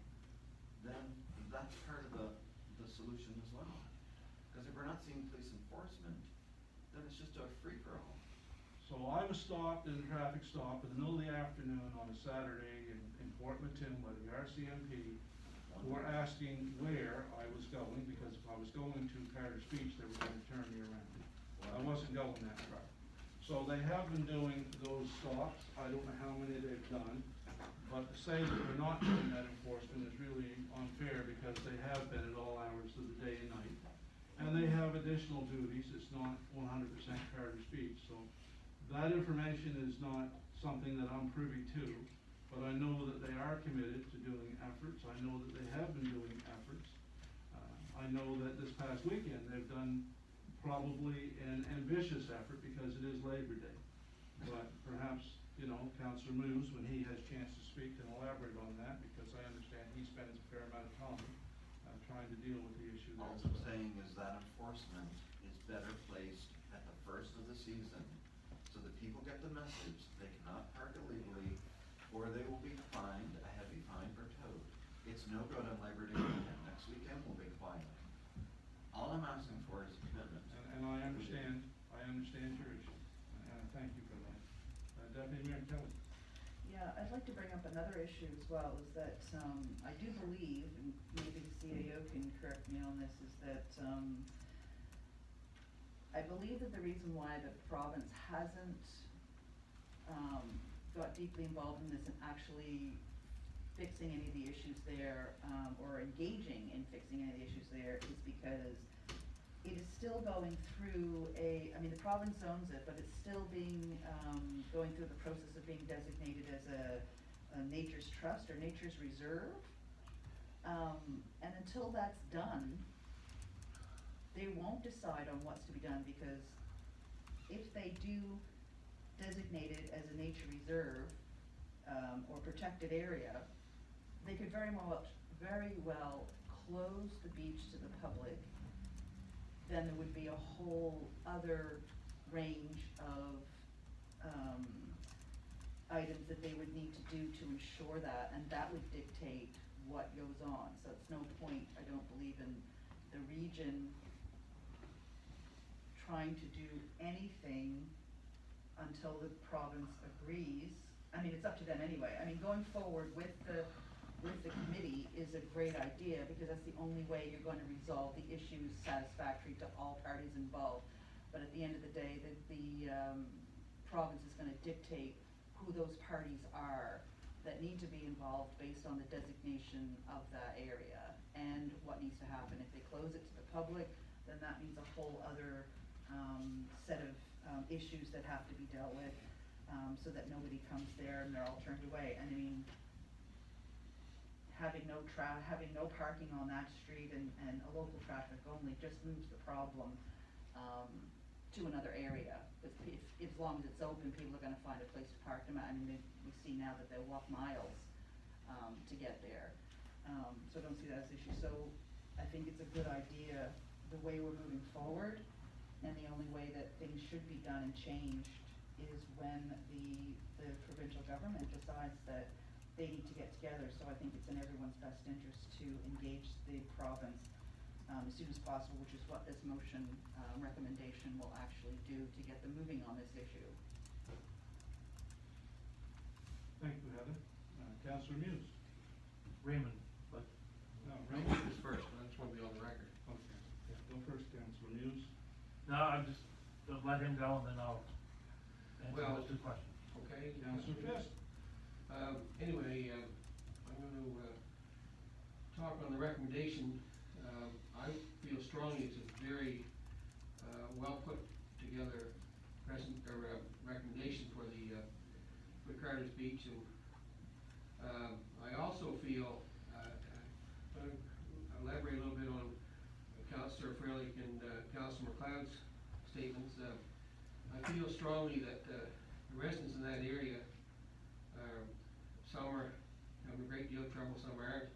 then that's part of the solution as well. Because if we're not seeing police enforcement, then it's just a free-for-all. So I was stopped in a traffic stop in the middle of the afternoon on a Saturday in Port Matin by the RCMP, who were asking where I was going, because if I was going to Carter's Beach, they were gonna turn me around. I wasn't going that far. So they have been doing those stops. I don't know how many they've done, but to say that they're not doing that enforcement is really unfair, because they have been at all hours of the day and night. And they have additional duties. It's not 100% Carter's Beach, so that information is not something that I'm privy to. But I know that they are committed to doing efforts. I know that they have been doing efforts. I know that this past weekend, they've done probably an ambitious effort, because it is Labor Day. But perhaps, Councillor Moose, when he has a chance to speak, can elaborate on that, because I understand he spends a fair amount of time trying to deal with the issue there. All I'm saying is that enforcement is better placed at the first of the season, so that people get the message they cannot park illegally, or they will be fined a heavy fine or towed. It's no good on Labor Day weekend. Next weekend will be fine. All I'm asking for is a commitment. And I understand your issue, and I thank you for that. Deputy Mayor Kelly. Yeah, I'd like to bring up another issue as well, is that, I do believe, and maybe the CAO can correct me on this, is that, I believe that the reason why the province hasn't, got deeply involved in this and actually fixing any of the issues there, or engaging in fixing any of the issues there, is because it is still going through the province owns it, but it's still being, going through the process of being designated as a nature's trust or nature's reserve. And until that's done, they won't decide on what's to be done, because if they do designate it as a nature reserve, or protected area, they could very well close the beach to the public then there would be a whole other range of, items that they would need to do to ensure that, and that would dictate what goes on. So it's no point, I don't believe, in the region trying to do anything until the province agrees. I mean, it's up to them anyway. I mean, going forward with the committee is a great idea, because that's the only way you're going to resolve the issues satisfactory to all parties involved. But at the end of the day, the province is gonna dictate who those parties are that need to be involved based on the designation of that area and what needs to happen. If they close it to the public, then that means a whole other set of issues that have to be dealt with, so that nobody comes there and they're all turned away. And I mean, having no parking on that street and a local traffic only just moves the problem to another area. Because if, as long as it's open, people are gonna find a place to park them at. I mean, we see now that they walk miles to get there. So I don't see that as an issue. So I think it's a good idea, the way we're moving forward, and the only way that things should be done and changed is when the provincial government decides that they need to get together. So I think it's in everyone's best interest to engage the province as soon as possible, which is what this motion recommendation will actually do to get them moving on this issue. Thank you, Heather. Councillor Muse? Raymond, but No, Raymond Raymond? is first, I just want to be on the record. Okay, go first, Councillor Muse. no, I'm just gonna let him go and then I'll answer Well- those two questions. Okay. Councillor Fisk? Anyway, I'm gonna, talk on the recommendation. I feel strongly it's a very, well put together recommendation for Carter's Beach, and, I also feel, I'll elaborate a little bit on Councillor Freilich and, Councillor McLeod's statements. I feel strongly that, the residents in that area, some are having a great deal of trouble, some aren't,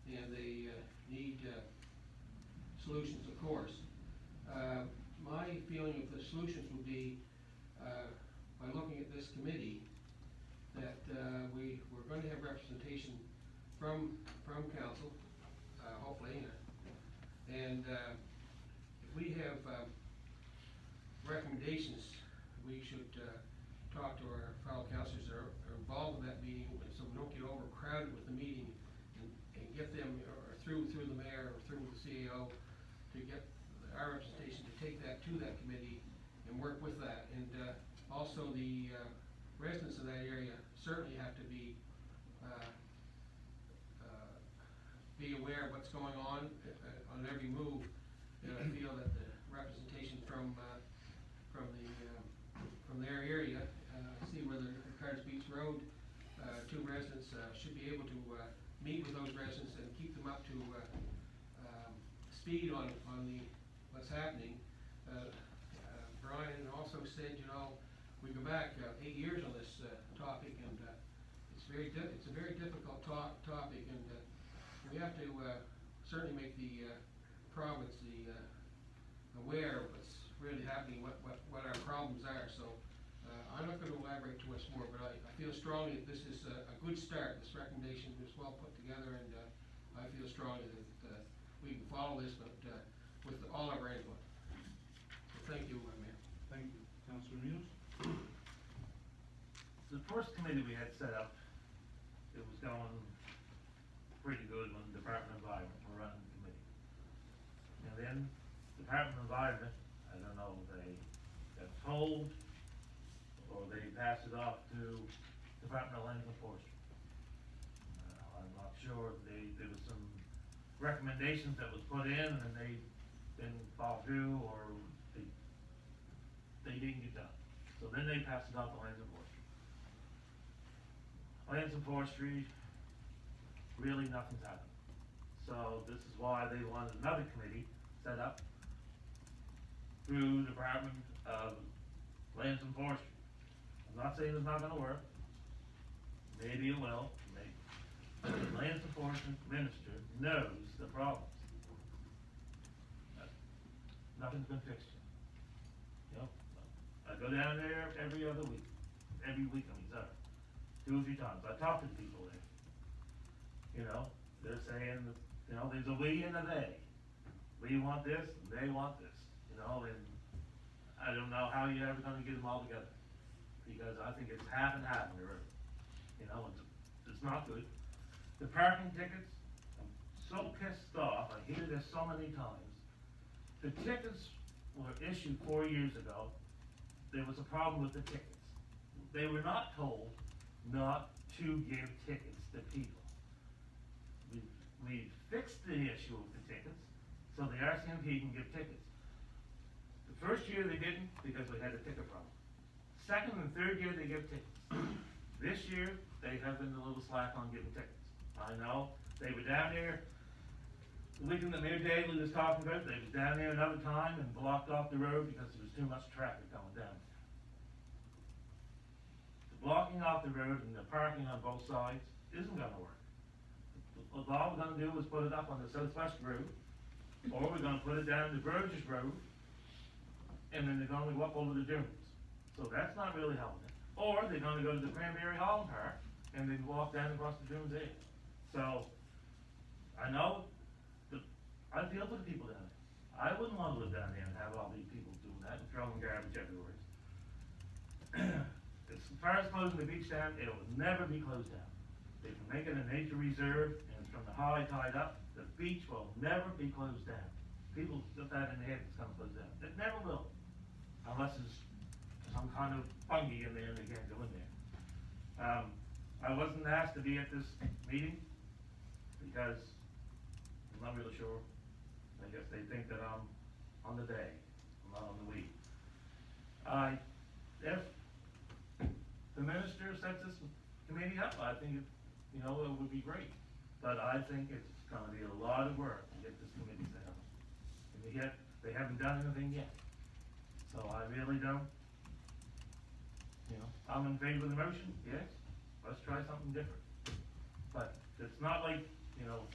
and they need solutions, of course. My feeling of the solutions would be, by looking at this committee, that we're going to have representation from council, hopefully, and if we have recommendations, we should talk to our fellow councillors that are involved in that meeting, so we don't get overcrowded with the meeting, and get them, or through the mayor, or through the CAO, to get our representation to take that to that committee and work with that. And also the residents of that area certainly have to be aware of what's going on every move. And I feel that the representation from their area, see whether Carter's Beach Road, two residents should be able to meet with those residents and keep them up to speed on what's happening. Brian also said, we go back 8 years on this topic, and it's a very difficult topic, and we have to certainly make the province aware of what's really happening, what our problems are. So I'm not going to elaborate too much more, but I feel strongly that this is a good start. This recommendation is well put together, and I feel strongly that we can follow this, but with all of our input. So thank you, Mayor. Thank you. Councillor Muse? The first committee we had set up, it was going pretty good when the Department of Environment were running the committee. And then Department of Environment, I don't know, they got told, or they passed it off to Department of Land and Forestry. I'm not sure, there was some recommendations that was put in and they didn't fall through, or they didn't get done. So then they passed it off to Lands and Forestry. Lands and Forestry, really nothing's happened. So this is why they wanted another committee set up through the Department of Lands and Forestry. I'm not saying it's not gonna work. Maybe it will, maybe. But the Lands Enforcement Minister knows the problems. nothing's been fixed yet. You know, I go down there every week, I mean, sorry, 2 or 3 times, I talk to the people there. You know, they're saying, that, you know, there's a we and a they. We want this, and they want this, you know, and I don't know how you're ever gonna get them all together. Because I think it's half and half in the road. You know, it's not good. The parking tickets, I'm so pissed off, I hear this so many times. The tickets were issued 4 years ago, there was a problem with the tickets. They were not told not to give tickets to people. We fixed the issue of the tickets, so the RCMP can give tickets. The first year they didn't, because we had a ticket problem. Second and third year they give tickets. This year, they have been a little slack on giving tickets. I know, they were down there, the weekend that Mayor Daley was talking about, they was down there another time and blocked off the road because there was too much traffic going down. The blocking off the road and the parking on both sides isn't gonna work. All we're gonna do is put it up on the southwest road, or we're gonna put it down the Burgess Road, and then they're gonna go up over the dunes. So that's not really helping it. Or they're gonna go to the Cranberry Hall Park, and then walk down across the dunes there. So, I know, I feel for the people down there. I wouldn't wanna live down there and have all these people doing that and throwing garbage everywhere. As far as closing the beach down, it will never be closed down. They can make it a nature reserve, and from the high tide up, the beach will never be closed down. People put that in their head, it's gonna close down. It never will, unless there's some kind of fungi in there and they can't go in there. I wasn't asked to be at this meeting, because I'm not really sure. I guess they think that I'm on the day, I'm not on the week. If the minister sets this committee up, I think it, you know, it would be great. But I think it's gonna be a lot of work to get this committee set up. And yet, they haven't done anything yet. So I really don't, you know, I'm in favor of the motion, yes, let's try something different. But it's not like, you know,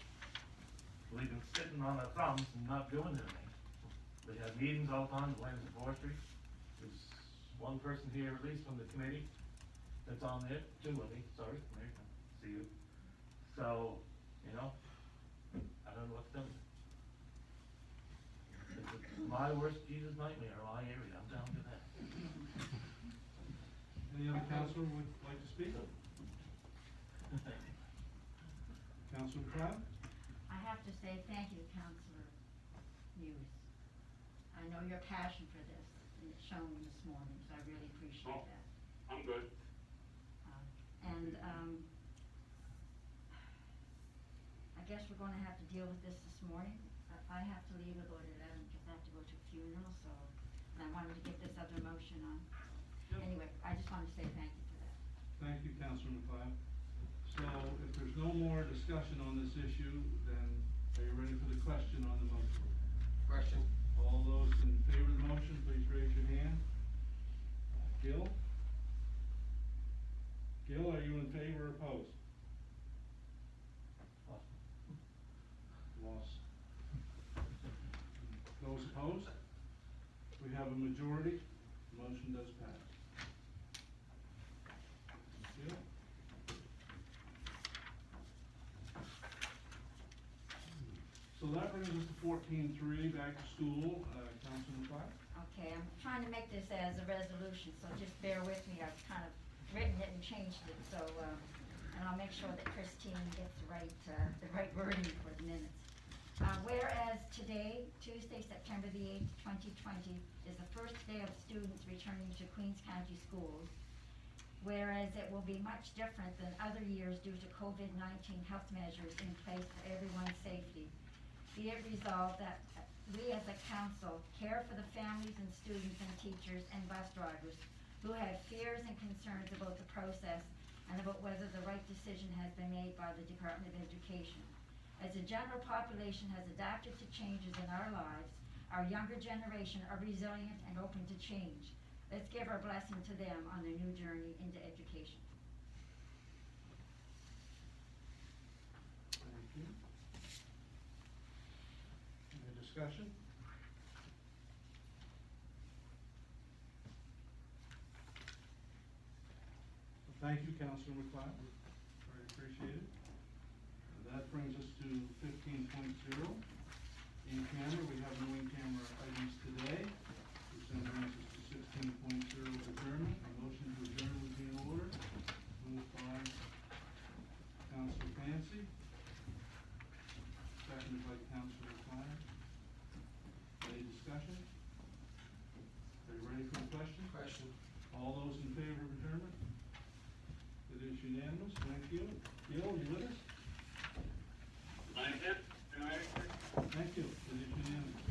we've been sitting on our thumbs and not doing anything. We have meetings all the time, Lands and Forestry. There's one person here, at least from the committee, that's on there, 2 of me, sorry, Mary, see you. So, you know, I don't know what to tell you. It's my worst Jesus nightmare, my area, I'm telling you that. Any other counselor would like to speak? Counselor McLeod? I have to say thank you, Counselor Muse. I know your passion for this, and it's shown this morning, so I really appreciate that. I'm good. I guess we're gonna have to deal with this morning. I have to leave about 11, because I have to go to a funeral, so, and I wanted to get this other motion on. Yep. Anyway, I just wanted to say thank you for that. Thank you, Counselor McLeod. So if there's no more discussion on this issue, then are you ready for the question on the motion? Question? All those in favor of the motion, please raise your hand. Gil? Gil, are you in favor or opposed? Lost. Those opposed? We have a majority, the motion does pass. Gil? So that brings us to 14.3, back to school, Councilor McLeod. Okay, I'm trying to make this as a resolution, so just bear with me. I've kind of written it and changed it, so, and I'll make sure that Christine gets the right wording for the minutes. Whereas today, Tuesday, September the 8th, 2020, is the first day of students returning to Queens County schools, whereas it will be much different than other years due to COVID-19 health measures in place for everyone's safety. Be it resolved that we as a council care for the families and students and teachers and bus drivers who have fears and concerns about the process and about whether the right decision has been made by the Department of Education. As the general population has adapted to changes in our lives, our younger generation are resilient and open to change. Let's give our blessing to them on their new journey into education. Thank you. Any discussion? Thank you, Councilor McLeod, very appreciated. That brings us to 15.0. In camera, we have no in-camera items today, which then brings us to 16.0, adjournment. A motion to adjourn would be in order. Moved by Councilor Clancy, seconded by Councilor McLeod. Any discussion? Are you ready for the question? Question. All those in favor of adjournment? It is unanimous, thank you. Gil, you with us? I am, and I agree. Thank you, it is unanimous.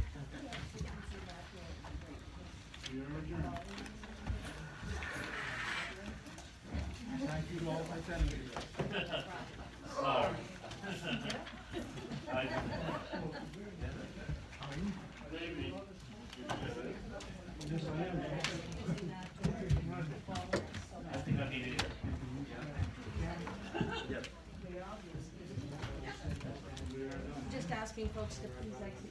We are adjourned. Thank you to all my senators. Sorry. Yes, I am. I think I need it. Yep. We are done. Just asking folks to please exit.